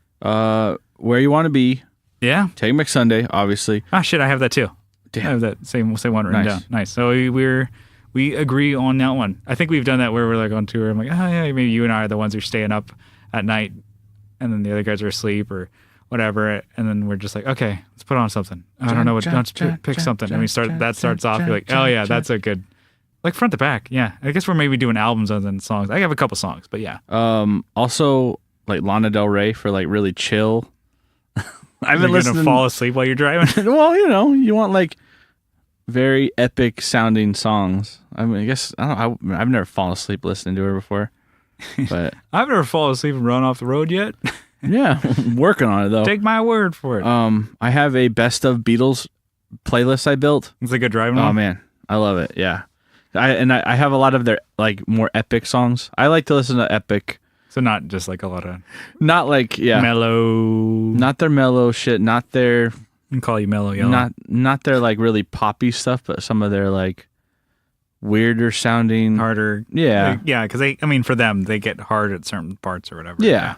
Where You Want to Be. Yeah. Take Back Sunday, obviously. Ah, shit, I have that too. Damn. I have that same one written down. Nice. So we agree on that one. I think we've done that where we're like on tour. I'm like, oh yeah, maybe you and I are the ones who are staying up at night, and then the other guys are asleep or whatever, and then we're just like, okay, let's put on something. I don't know what. Let's pick something, and we start. That starts off. You're like, oh yeah, that's a good, like front to back. Yeah, I guess we're maybe doing albums other than songs. I have a couple songs, but yeah. Also, like Lana Del Rey for like really chill. I've been listening. Gonna fall asleep while you're driving. Well, you want like very epic sounding songs. I mean, I guess I've never fallen asleep listening to her before, but I've never fallen asleep and run off the road yet. Yeah, working on it though. Take my word for it. I have a best of Beatles playlist I built. It's a good driving one. Oh man, I love it. Yeah, I have a lot of their like more epic songs. I like to listen to epic. So not just like a lot of not like mellow, not their mellow shit, not their I can call you mellow yellow. Not their like really poppy stuff, but some of their like weirder sounding, harder. Yeah, because for them they get hard at certain parts or whatever. Yeah.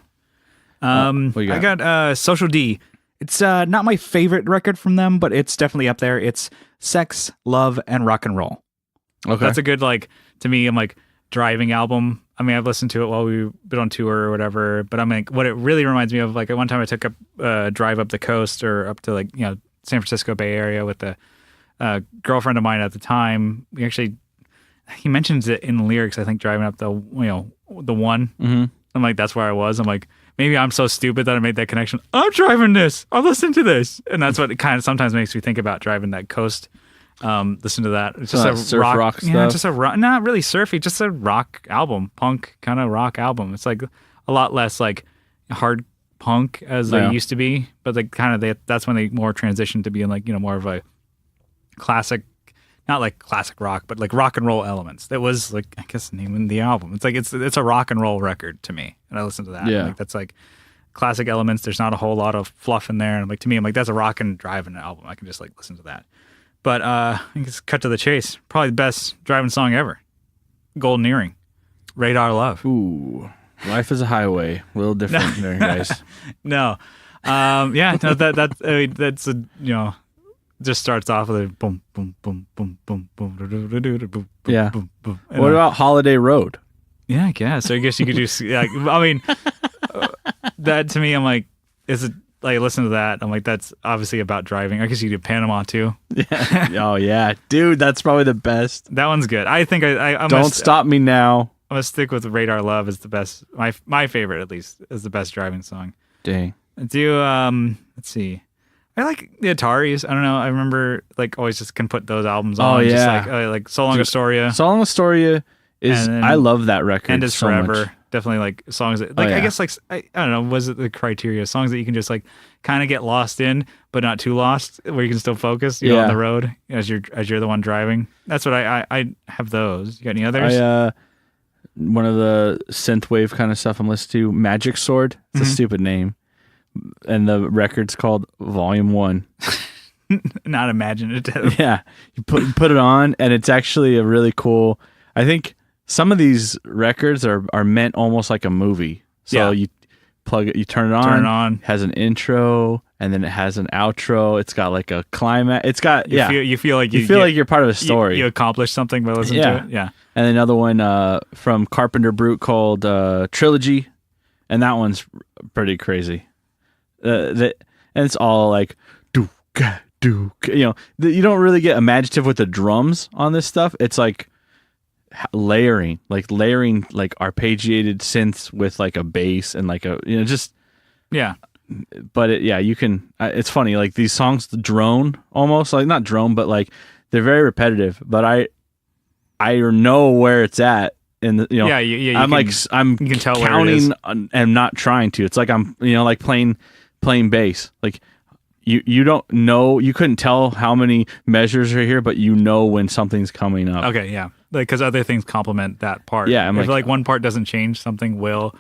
I got Social D. It's not my favorite record from them, but it's definitely up there. It's Sex, Love, and Rock and Roll. Okay. That's a good, like, to me, I'm like, driving album. I mean, I've listened to it while we've been on tour or whatever, but I'm like, what it really reminds me of, like, at one time I took a drive up the coast or up to, like, San Francisco Bay Area with a girlfriend of mine at the time. He mentions it in the lyrics, I think, driving up the one. Mm-hmm. I'm like, that's where I was. I'm like, maybe I'm so stupid that I made that connection. I'm driving this. I'll listen to this. And that's what it kind of sometimes makes me think about driving that coast. Listen to that. It's just a surf rock stuff. Yeah, just a rock, not really surfy, just a rock album, punk kind of rock album. It's like a lot less like hard punk as they used to be, but like that's when they more transitioned to being like, more of a classic not like classic rock, but like rock and roll elements. That was like, I guess, naming the album. It's like it's a rock and roll record to me, and I listen to that. Yeah. Like that's like classic elements. There's not a whole lot of fluff in there, and like to me, I'm like that's a rock and driving album. I can just like listen to that. But I think it's cut to the chase. Probably the best driving song ever. Golden Earring, Radar Love. Ooh, Life is a Highway. A little different there, guys. No, yeah, no, that's a just starts off with a boom, boom, boom, boom, boom, boom, boom, yeah. boom, boom. What about Holiday Road? Yeah, I guess. So I guess you could do. Like, I mean, that to me, I'm like, is it like listen to that? I'm like, that's obviously about driving. I guess you could do Panama too. Yeah. Oh yeah, dude, that's probably the best. That one's good. I think I'm Don't Stop Me Now. I'm gonna stick with Radar Love as the best. My favorite, at least, is the best driving song. Dang. Do let's see. I like the Ataris. I don't know. I remember like always just can put those albums on. Oh yeah. Just like So Long Astoria. So Long Astoria is. I love that record. End Is so Forever. Much. Definitely like songs that like I guess like I don't know. Was it the criteria? Songs that you can just like kind of get lost in, but not too lost, where you can still focus. You're on the road as you're the one driving. That's what I have those. You got any others? One of the synthwave kind of stuff I'm listening to, Magic Sword. It's a stupid name. And the record's called Volume 1. Not imaginative. Yeah. You put it on, and it's actually a really cool... I think some of these records are meant almost like a movie. So you plug it, you turn it on. It has an intro, and then it has an outro. It's got like a climax. It's got... You feel like you're part of a story. You accomplished something by listening to it. Yeah. And another one from Carpenter Brute called Trilogy, and that one's pretty crazy. And it's all like dook. You don't really get imaginative with the drums on this stuff. It's like layering like arpeggiated synths with like a bass and like a just But you can. It's funny, like these songs drone almost, like not drone, but like they're very repetitive. But I know where it's at. And I'm you can tell counting and not trying to. It's like I'm like playing bass. Like you don't know, you couldn't tell how many measures are here, but you know when something's coming up. Okay, yeah, like because other things complement that part. Yeah, if like one part doesn't change, something will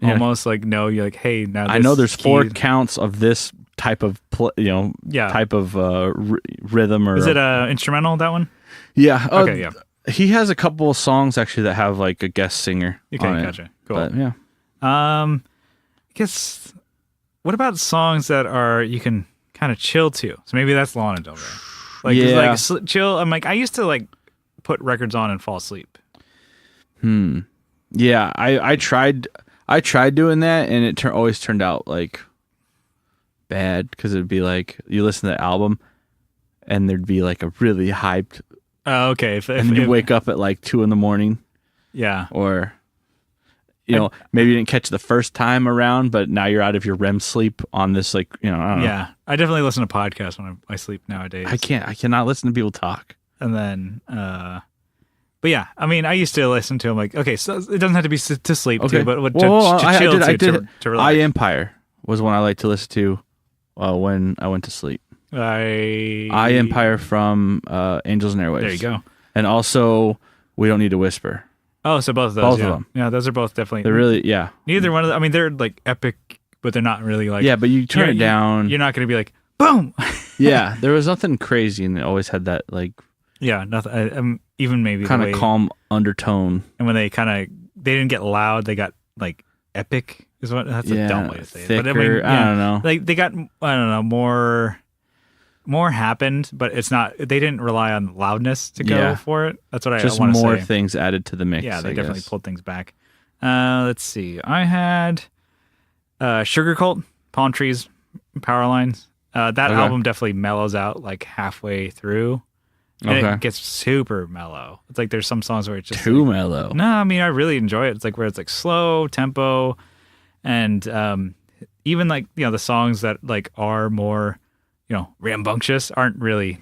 almost like know. You're like, hey, now this I know there's 4 counts of this type of type of rhythm. Or is it instrumental, that one? Yeah. Okay. Yeah. He has a couple of songs actually that have like a guest singer. Okay, on gotcha. It. Cool. But, yeah. I guess. What about songs that are you can kind of chill to? So maybe that's Lana Del Rey. Like, chill. I'm like, I used to like put records on and fall asleep. Yeah, I tried doing that, and it always turned out like bad, because it'd be like you listen to the album, and there'd be like a really hyped. Okay. And you wake up at like 2 a.m. Yeah. Or. Maybe you didn't catch the first time around, but now you're out of your REM sleep on this, like, I don't know. Yeah, I definitely listen to podcasts when I sleep nowadays. I cannot listen to people talk. And then, but yeah, I mean, I used to listen to them like, okay, so it doesn't have to be to sleep to, but to chill I did. To relax. Empire was one I like to listen to when I went to sleep. Empire from Angels and Airwaves. There you go. And also, We Don't Need to Whisper. Oh, so both of those. Both of them. Yeah, those are both definitely. They're really, Neither one of them. I mean, they're like epic, but they're not really like. Yeah, but you turn it down. You're not going to be like, boom. Yeah, there was nothing crazy, and it always had that like. Yeah, nothing. Even maybe kind of calm undertone. And when they didn't get loud, they got like epic. That's a dumb way to say thicker, it. But I mean, I don't know. Like they got, I don't know, more happened, but it's not. They didn't rely on loudness to go for it. That's what I want to say. Just more things added to the mix. Yeah, they definitely pulled things back. Let's see. I had Sugar Cult, Palm Trees, Power Lines. That album definitely mellows out like halfway through. And it gets super mellow. It's like there's some songs where it's just too mellow. No, I mean I really enjoy it. It's like where it's like slow tempo, and even like the songs that like are more rambunctious aren't really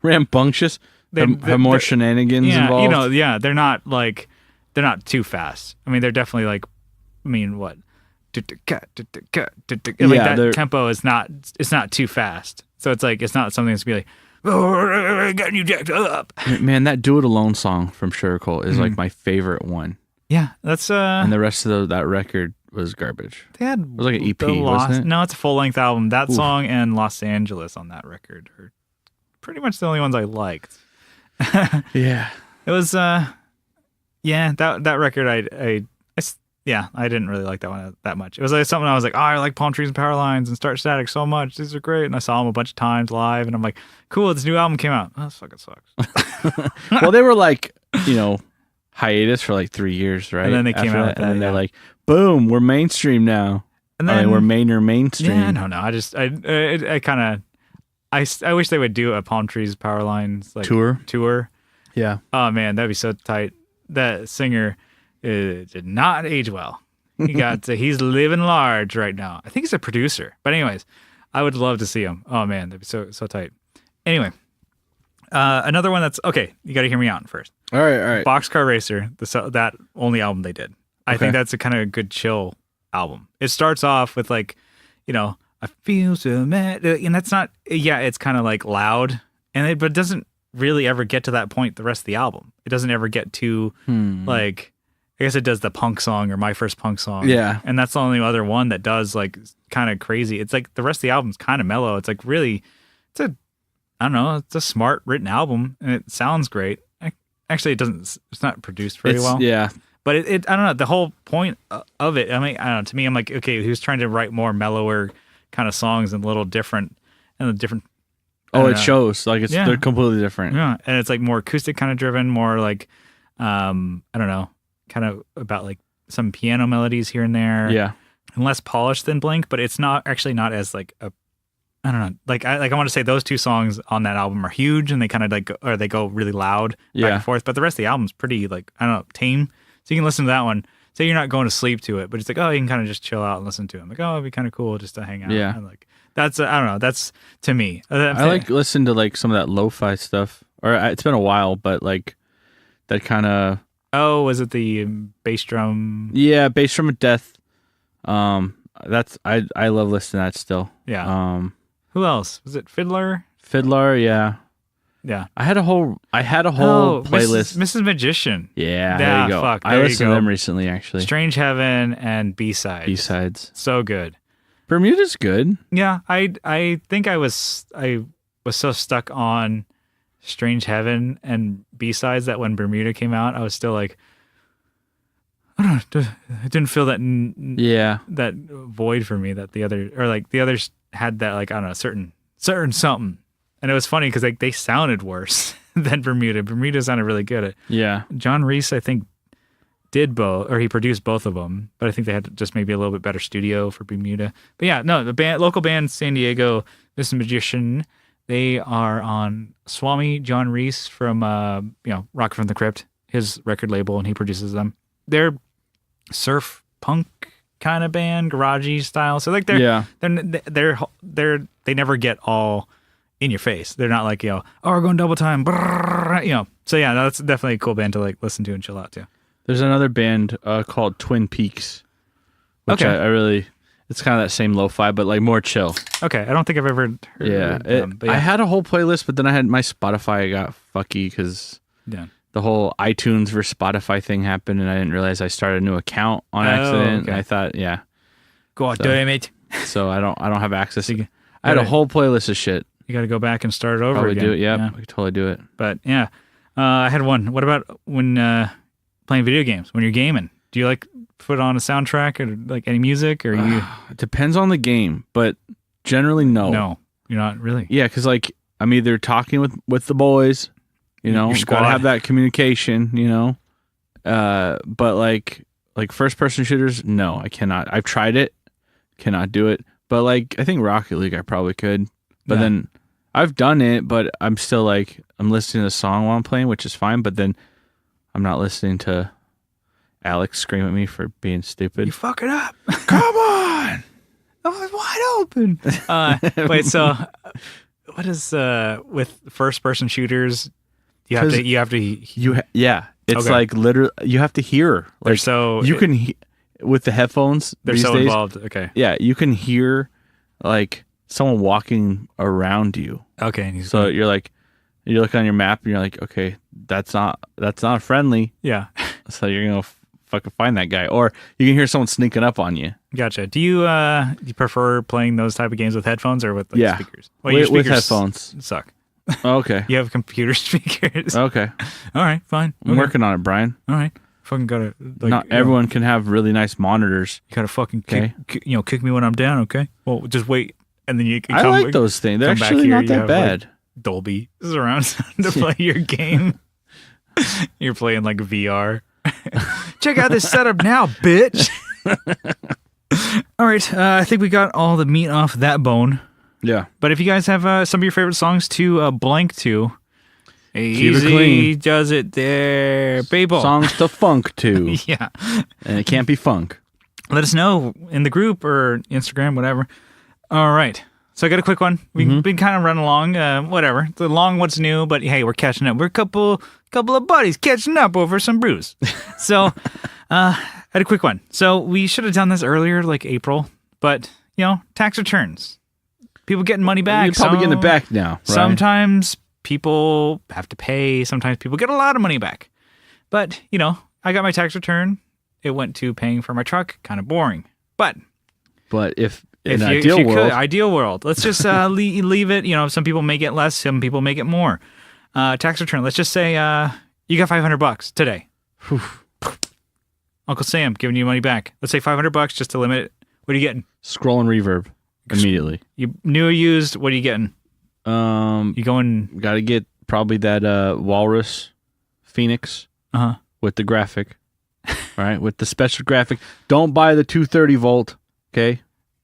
rambunctious. They have more shenanigans involved. They're not too fast. I mean, they're definitely like, what? Like that tempo is not. It's not too fast. So it's like it's not something that's be like, getting you jacked up. Man, that Do It Alone song from Sugarcult is like my favorite one. Yeah, that's and the rest of that record was garbage. They had it was like an EP, wasn't it? No, it's a full-length album. That song and Los Angeles on that record are pretty much the only ones I liked. Yeah. It was that record I didn't really like that one that much. It was like something I was like, I like Palm Trees and Power Lines and Start Static so much. These are great. And I saw them a bunch of times live and I'm like, cool, this new album came out. Oh, this fucking sucks. Well, they were like, hiatus for like 3 years, right? And then they came out and then they're like, boom, we're mainstream now. And then we're mainstream. Yeah, no. I kind of I wish they would do a Palm Trees Power Lines like tour. Yeah. Oh man, that'd be so tight. That singer did not age well. He got he's living large right now. I think he's a producer. But anyways, I would love to see him. Oh man, that'd be so tight. Anyway, another one that's okay. You got to hear me out first. All right. Boxcar Racer. That only album they did. I think that's a kind of good chill album. It starts off with like, I feel so mad, and that's not. Yeah, it's kind of like loud, but it doesn't really ever get to that point the rest of the album. It doesn't ever get to like, I guess it does the punk song or My First Punk Song. Yeah. And that's the only other one that does like kind of crazy. It's like the rest of the album's kind of mellow. It's like really, it's a smart written album and it sounds great. Actually, it's not produced very well. Yeah. But it I don't know, the whole point of it, I mean, I don't know, to me, I'm like, okay, he was trying to write more mellower kind of songs and a little different. Oh, it shows. Like they're completely different. Yeah, and it's like more acoustic kind of driven, more like, I don't know, kind of about like some piano melodies here and there. Yeah, and less polished than Blink, but it's not as like a, I don't know, like I want to say those two songs on that album are huge, and they kind of like they go really loud back and forth. But the rest of the album's pretty like I don't know, tame. So you can listen to that one. Say you're not going to sleep to it, but it's like, oh, you can kind of just chill out and listen to it. I'm like, oh, it'd be kind of cool just to hang out. Yeah. And like that's I don't know. That's to me. I like listen to like some of that lo-fi stuff. Or it's been a while, but like that kind of. Oh, was it the bass drum? Yeah, bass drum of death. That's I love listening to that still. Yeah. Who else? Was it Fiddler? Fiddler, yeah. Yeah. I had a whole playlist. Mrs. Magician. Yeah, there you go. Fuck, I listened to them recently, actually. Strange Heaven and B-Sides. B-Sides. So good. Bermuda's good. Yeah, I think I was so stuck on Strange Heaven and B-Sides that when Bermuda came out, I was still like, I don't know, I didn't feel that that void for me that the others had that like I don't know certain something. And it was funny because like they sounded worse than Bermuda. Bermuda sounded really good. John Reese, I think, did both, or he produced both of them. But I think they had just maybe a little bit better studio for Bermuda. But yeah, no, the local band San Diego, Mrs. Magician, they are on Swami John Reese from Rock from the Crypt, his record label, and he produces them. They're surf punk kind of band, garagey style. So like they never get all in your face. They're not like, we're going double time, So yeah, that's definitely a cool band to like listen to and chill out to. There's another band called Twin Peaks, which I really, it's kind of that same lo-fi, but like more chill. Okay, I don't think I've ever heard them. I had a whole playlist, but then I had my Spotify got fucky because the whole iTunes versus Spotify thing happened, and I didn't realize I started a new account on accident. Okay. And I thought, God damn it. So I don't have access. I had a whole playlist of shit. You got to go back and start it over Probably again. Do it, yeah. We could totally do it. But yeah, I had one. What about when playing video games? When you're gaming, do you like put on a soundtrack or like any music, or you? It depends on the game, but generally no. No, you're not really. Yeah, because like I'm either talking with the boys, gotta have that communication, but like first person shooters, no, I cannot. I've tried it, cannot do it. But like I think Rocket League, I probably could. But then I've done it, but I'm still like, I'm listening to the song while I'm playing, which is fine. But then I'm not listening to Alex scream at me for being stupid. You fuck it up. Come on. Oh, it's wide open. Wait, so what is with first person shooters? You have to. It's like literally, you have to hear. Like, you can, with the headphones. They're so involved. Okay. Yeah, you can hear like someone walking around you. Okay. So you're like, You look on your map and you're like, okay, that's not friendly. Yeah. So you're gonna fucking find that guy, or you can hear someone sneaking up on you. Gotcha. Do you prefer playing those type of games with headphones or with speakers? Well, with, your speakers with headphones suck. Okay. You have computer speakers. Okay. All right, fine. I'm working on it, Brian. All right. Fucking gotta. Not everyone can have really nice monitors. You gotta fucking kick me when I'm down. Okay. Well, just wait, and then you can I come. like those things. They're actually not that bad. Like Dolby surround sound to play your game. You're playing like VR. Check out this setup now, bitch. All right. I think we got all the meat off that bone. Yeah. But if you guys have some of your favorite songs to blank to, keep it easy clean. does it there, people. Songs to funk to. Yeah. And it can't be funk. Let us know in the group or Instagram, whatever. All right. So I got a quick one. We've been kind of running along, whatever. It's a long what's new, but hey, we're catching up. We're a couple of buddies catching up over some brews. So I had a quick one. So we should have done this earlier, like April, but, tax returns. People getting money back. You're probably getting it back now, right? Sometimes people have to pay. Sometimes people get a lot of money back. But, I got my tax return. It went to paying for my truck. Kind of boring. But if ideal world, let's just leave it. Some people may get less. Some people may get more. Tax return. Let's just say you got $500 today. Whew. Uncle Sam giving you money back. Let's say $500 just to limit it. What are you getting? Scroll and reverb immediately. You new or used? What are you getting? You going? Got to get probably that Walrus Phoenix with the graphic, right? With the special graphic. Don't buy the 230 volt. Okay.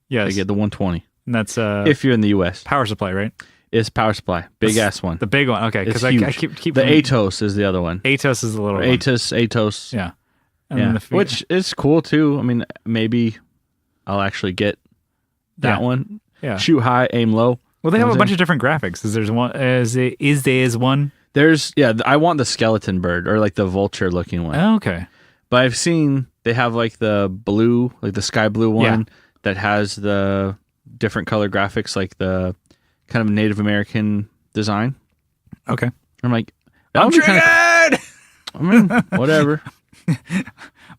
Yes. I get the 120. And that's if you're in the U.S. Power supply, right? It's power supply, big ass one. The big one, okay. Because I keep the Atos is the other one. Atos is the little one. Atos. Yeah. And which is cool too. I mean, maybe I'll actually get that one. Yeah. Shoot high, aim low. Well, they have a bunch of different graphics. Is there one? There's I want the skeleton bird or like the vulture looking one. Oh, okay. But I've seen they have like the blue, like the sky blue one that has the different color graphics, like the kind of Native American design. Okay. I'm like, I'm triggered! I mean, whatever.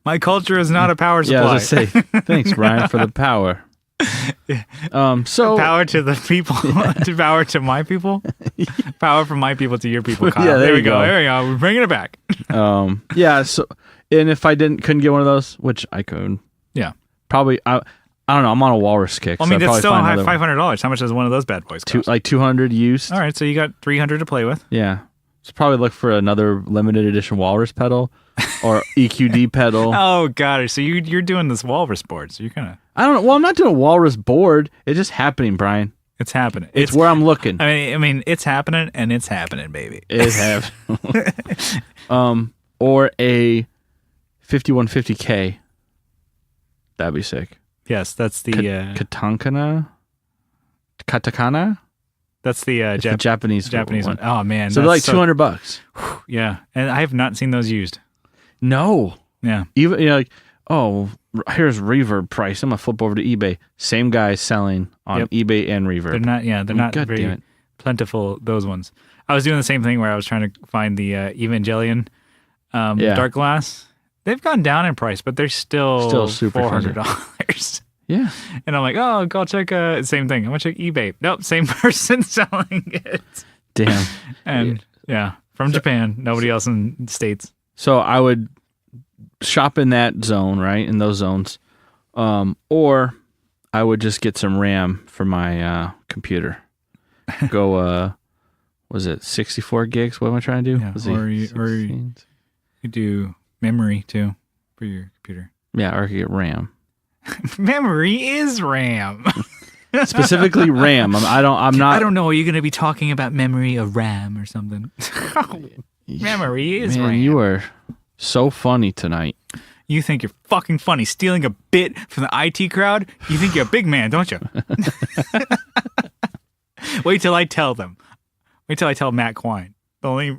My culture is not a power supply. Yeah, I was gonna say, thanks, Brian, for the power. So power to the people, to power to my people, power from my people to your people. Kyle. Yeah, there we go. There we go. We're bringing it back. Yeah. So, and if I couldn't get one of those, which I could, probably I don't know. I'm on a walrus kick. Well, I mean, that's still $500. How much does one of those bad boys cost? Like 200 used. All right, so you got 300 to play with. Yeah. So probably look for another limited edition walrus pedal or EQD pedal. Oh god! So you're doing this walrus board. So you're kind of. I don't know. Well, I'm not doing a walrus board. It's just happening, Brian. It's happening. It's where I'm looking. I mean, it's happening, and it's happening, baby. It's happening. Or a 5150K. That'd be sick. Yes, that's the Katakana. That's the Japanese one. Oh man, so they're like $200. Yeah, and I have not seen those used. No. Yeah. Even like, oh, here's reverb price. I'm gonna flip over to eBay. Same guy selling on eBay and reverb. They're not. Yeah, they're not very plentiful. Those ones. I was doing the same thing where I was trying to find the Evangelion Dark Glass. They've gone down in price, but they're still super $400. Yeah. And I'm like, oh, go check same thing. I'm gonna check eBay. Nope, same person selling it. Damn. And from Japan. Nobody else in the States. So I would shop in that zone, right? In those zones. Or I would just get some RAM for my computer. Go was it 64 gigs? What am I trying to do? Yeah, or you do memory too for your computer. Yeah, or I could get RAM. Memory is RAM. Specifically RAM. I'm not. I don't know. Are you going to be talking about memory of RAM or something? Memory is RAM. You are so funny tonight. You think you're fucking funny, stealing a bit from the IT crowd? You think you're a big man, don't you? Wait till I tell them. Wait till I tell Matt Quine. The only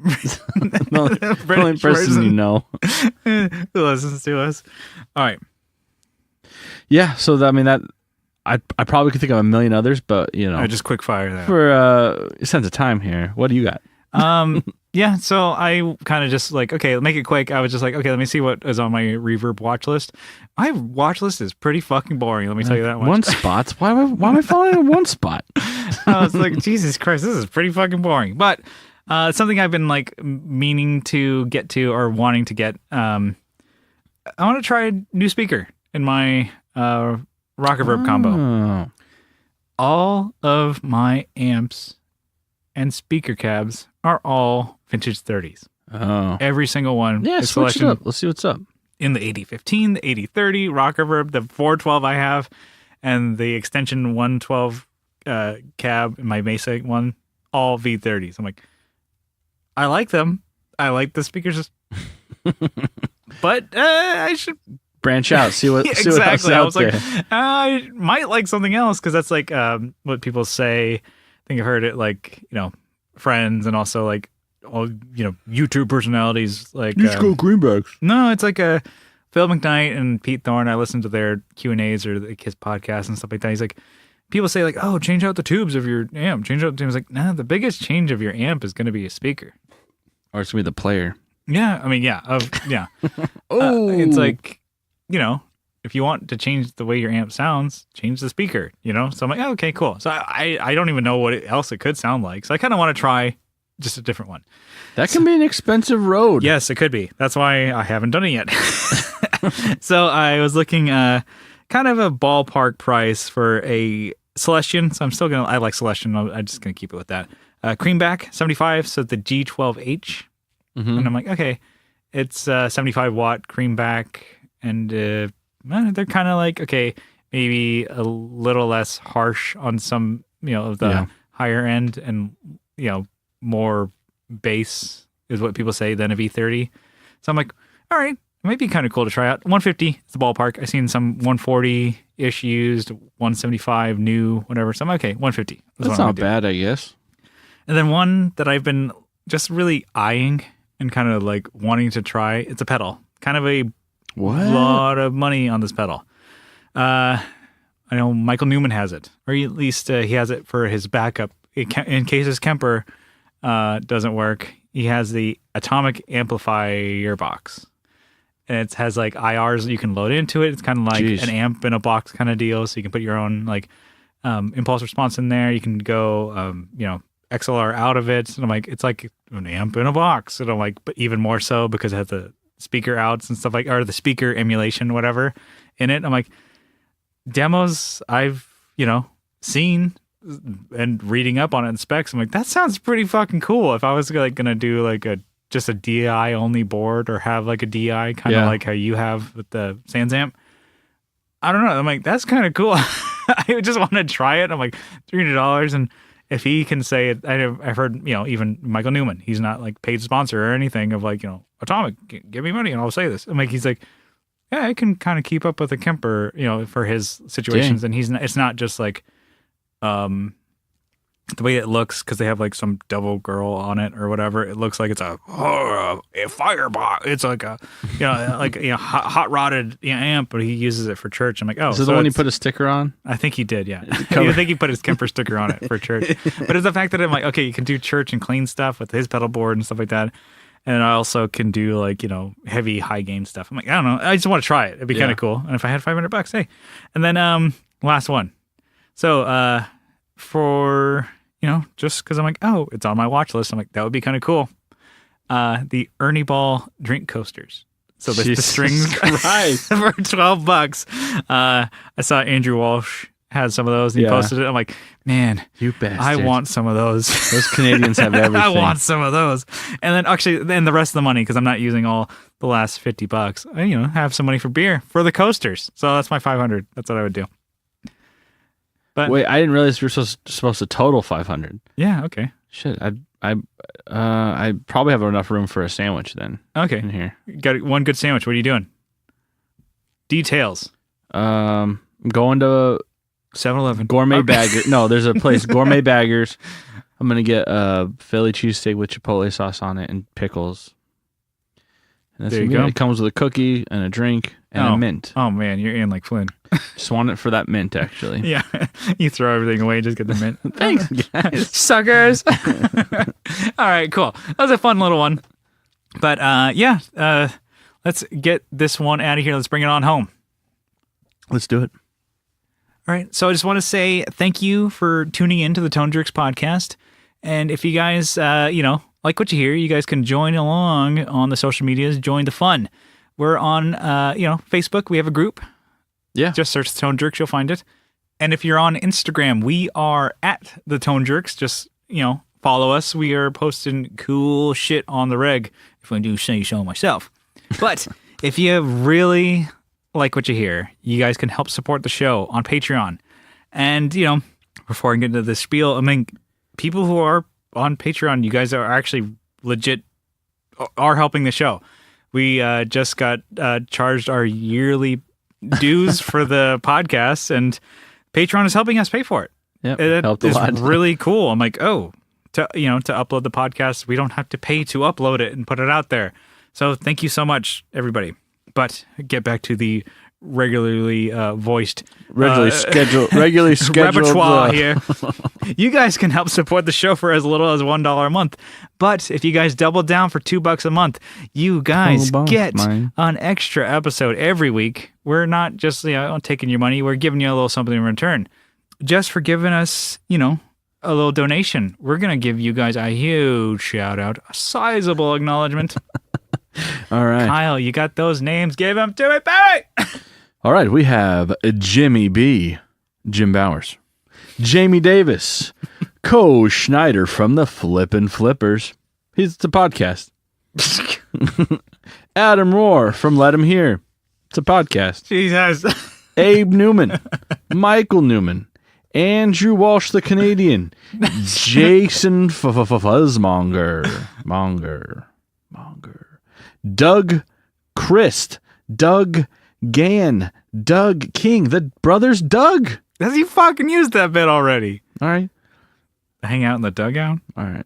person you know who listens to us. All right. Yeah, so I probably could think of a million others, but I just quick fire that for a sense of time here. What do you got? Yeah, so I kind of just like, okay, make it quick. I was just like, okay, let me see what is on my Reverb watch list. My watch list is pretty fucking boring. Let me tell you that much. One spot? Why am I falling in one spot? I was like, Jesus Christ, this is pretty fucking boring. But something I've been like meaning to get to or wanting to get. I want to try a new speaker in my rock reverb combo. All of my amps and speaker cabs are all vintage 30s. Oh. Every single one. Yeah, switch it up. Let's see what's up. In the 8015, the 8030, rock reverb, the 412 I have, and the extension 112 cab in my Mesa one, all V30s. I'm like, I like them. I like the speakers. But I should branch out, see what exactly. See what else I was out like, I might like something else because that's like what people say. I think I've heard it like, friends and also like all, YouTube personalities like go greenbacks. No, it's like Phil McKnight and Pete Thorne. I listen to their Q&As or like his podcast and stuff like that. He's like, people say like, oh, change out the tubes of your amp. Change out the tubes. Like, nah, the biggest change of your amp is going to be a speaker. Or it's going to be the player. Yeah, I mean, yeah. Oh. It's like, if you want to change the way your amp sounds, change the speaker, So I'm like, oh, okay, cool. So I don't even know what else it could sound like. So I kind of want to try just a different one. That can be an expensive road. Yes, it could be. That's why I haven't done it yet. So I was looking kind of a ballpark price for a Celestion. So I'm still I like Celestion. I'm just going to keep it with that. Creamback, 75. So the G12H. Mm-hmm. And I'm like, okay, it's 75 watt Creamback. And they're kind of like, okay, maybe a little less harsh on some, of the higher end and, more bass is what people say than a V30. So I'm like, all right, it might be kind of cool to try out. 150 is the ballpark. I've seen some 140-ish used, 175 new, whatever. So I'm okay, 150. That's not bad, I guess. And then one that I've been just really eyeing and kind of like wanting to try, it's a pedal. Kind of a lot of money on this pedal. I know Michael Newman has it, or at least he has it for his backup. In case his Kemper doesn't work, he has the Atomic Amplifier box. And it has like IRs that you can load into it. It's kind of like an amp in a box kind of deal. So you can put your own like impulse response in there. You can go, XLR out of it. And I'm like, it's like an amp in a box. And I'm like, but even more so because it has the speaker outs and stuff like, or the speaker emulation, whatever in it. I'm like, demos I've, seen and reading up on it in specs. I'm like, that sounds pretty fucking cool. If I was like going to do like just a DI only board or have like a DI kind of like how you have with the Sans amp. I don't know. I'm like, that's kind of cool. I just want to try it. I'm like, $300. And if he can say it, I've heard, even Michael Newman, he's not like paid sponsor or anything of like, Atomic, give me money and I'll say this. I'm like, he's like, yeah, I can kind of keep up with a Kemper, for his situations. Dang. And it's not just like, the way it looks, because they have like some devil girl on it or whatever. It looks like it's a firebox. It's like a, hot rodded amp, but he uses it for church. I'm like, oh, is it the one he put a sticker on? I think he did, yeah. I think he put his Kemper sticker on it for church. But it's the fact that I'm like, okay, you can do church and clean stuff with his pedal board and stuff like that. And I also can do like, heavy high gain stuff. I'm like, I don't know. I just want to try it. It'd be kind of cool. And if I had $500, hey. And then last one. So for, just because I'm like, oh, it's on my watch list. I'm like, that would be kind of cool. The Ernie Ball drink coasters. So the strings for $12. I saw Andrew Walsh had some of those and he posted it. I'm like, man, you bastard. I want some of those. Those Canadians have everything. I want some of those. And then actually, then the rest of the money, because I'm not using all the last $50, I, have some money for beer for the coasters. So that's my $500. That's what I would do. But wait, I didn't realize you were supposed to total $500. Yeah, okay. Shit, I probably have enough room for a sandwich then. Okay. In here. Got one good sandwich. What are you doing? Details. I'm going to 7-Eleven. Gourmet Bagger. No, there's a place, Gourmet Baggers. I'm going to get a Philly cheesesteak with Chipotle sauce on it and pickles. There you go. It comes with a cookie and a drink and a mint. Oh, man, you're in like Flynn. Just want it for that mint, actually. Yeah, you throw everything away, just get the mint. Thanks, guys. Suckers. All right, cool. That was a fun little one. But let's get this one out of here. Let's bring it on home. Let's do it. All right, so I just want to say thank you for tuning in to the Tone Jerks podcast. And if you guys, like what you hear, you guys can join along on the social medias, join the fun. We're on, Facebook. We have a group. Yeah. Just search the Tone Jerks. You'll find it. And if you're on Instagram, we are at the Tone Jerks. Just, follow us. We are posting cool shit on the reg, if I do say so myself. But if you really like what you hear, you guys can help support the show on Patreon. And, before I get into the spiel, I mean, people who are on Patreon, you guys are actually legit are helping the show. We just got charged our yearly dues for the podcast, and Patreon is helping us pay for it. Yep, it is really cool. I'm like, to upload the podcast, we don't have to pay to upload it and put it out there. So thank you so much, everybody. But get back to the regularly scheduled repertoire here. You guys can help support the show for as little as $1 a month. But if you guys double down for $2 a month, you guys get an extra episode every week. We're not just taking your money. We're giving you a little something in return. Just for giving us, a little donation. We're gonna give you guys a huge shout out, a sizable acknowledgement. All right, Kyle, you got those names? Give them to me, Barry. All right, we have Jimmy B, Jim Bowers, Jamie Davis, Co Schneider from the Flippin' Flippers. It's a podcast. Adam Rohr from Let Him Hear. It's a podcast. Jesus. Abe Newman, Michael Newman, Andrew Walsh the Canadian, Jason Fuzzmonger, Monger, Doug Christ, Doug Gann, Doug King, the brothers Doug. Has he fucking used that bit already? All right. Hang out in the dugout? All right.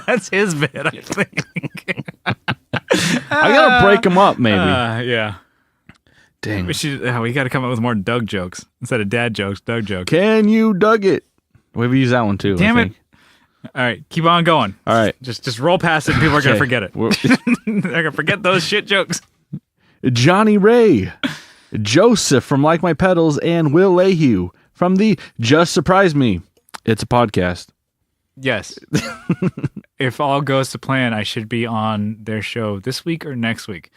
That's his bit, I think. I gotta break him up, maybe. Yeah. Dang. We gotta come up with more Doug jokes. Instead of dad jokes, Doug jokes. Can you Doug it? We've used that one too. Damn it. All right, keep on going. All right. Just roll past it and people are going to forget it. They're going to forget those shit jokes. Johnny Ray, Joseph from Like My Pedals, and Will Lehue from the Just Surprise Me. It's a podcast. Yes. If all goes to plan, I should be on their show this week or next week.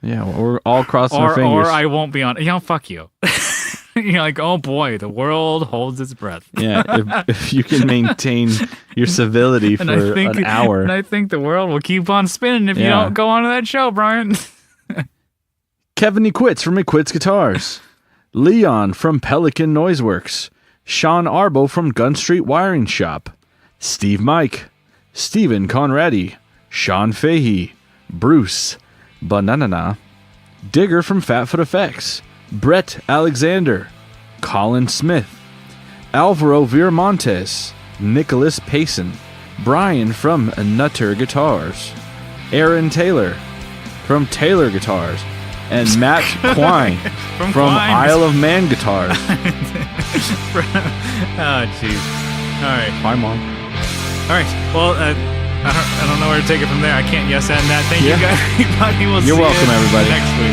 Yeah, well, we're all crossing our fingers. Or I won't be on. Fuck you. You're like, oh boy, the world holds its breath. Yeah, if you can maintain your civility for an hour. And I think the world will keep on spinning if you don't go on to that show, Brian. Kevin Equits from Equits Guitars. Leon from Pelican Noiseworks. Sean Arbo from Gun Street Wiring Shop. Steve Mike. Stephen Conradi. Sean Fahey. Bruce. Banana. Digger from Fatfoot Effects. Brett Alexander, Colin Smith, Alvaro Viramontes, Nicholas Payson, Brian from Nutter Guitars, Aaron Taylor from Taylor Guitars, and Matt Quine from Isle of Man Guitars. Oh, jeez. All right. Bye, Mom. All right. Well, I don't know where to take it from there. I can't yes and that. Thank you guys. Everybody. You're welcome, everybody. Next week.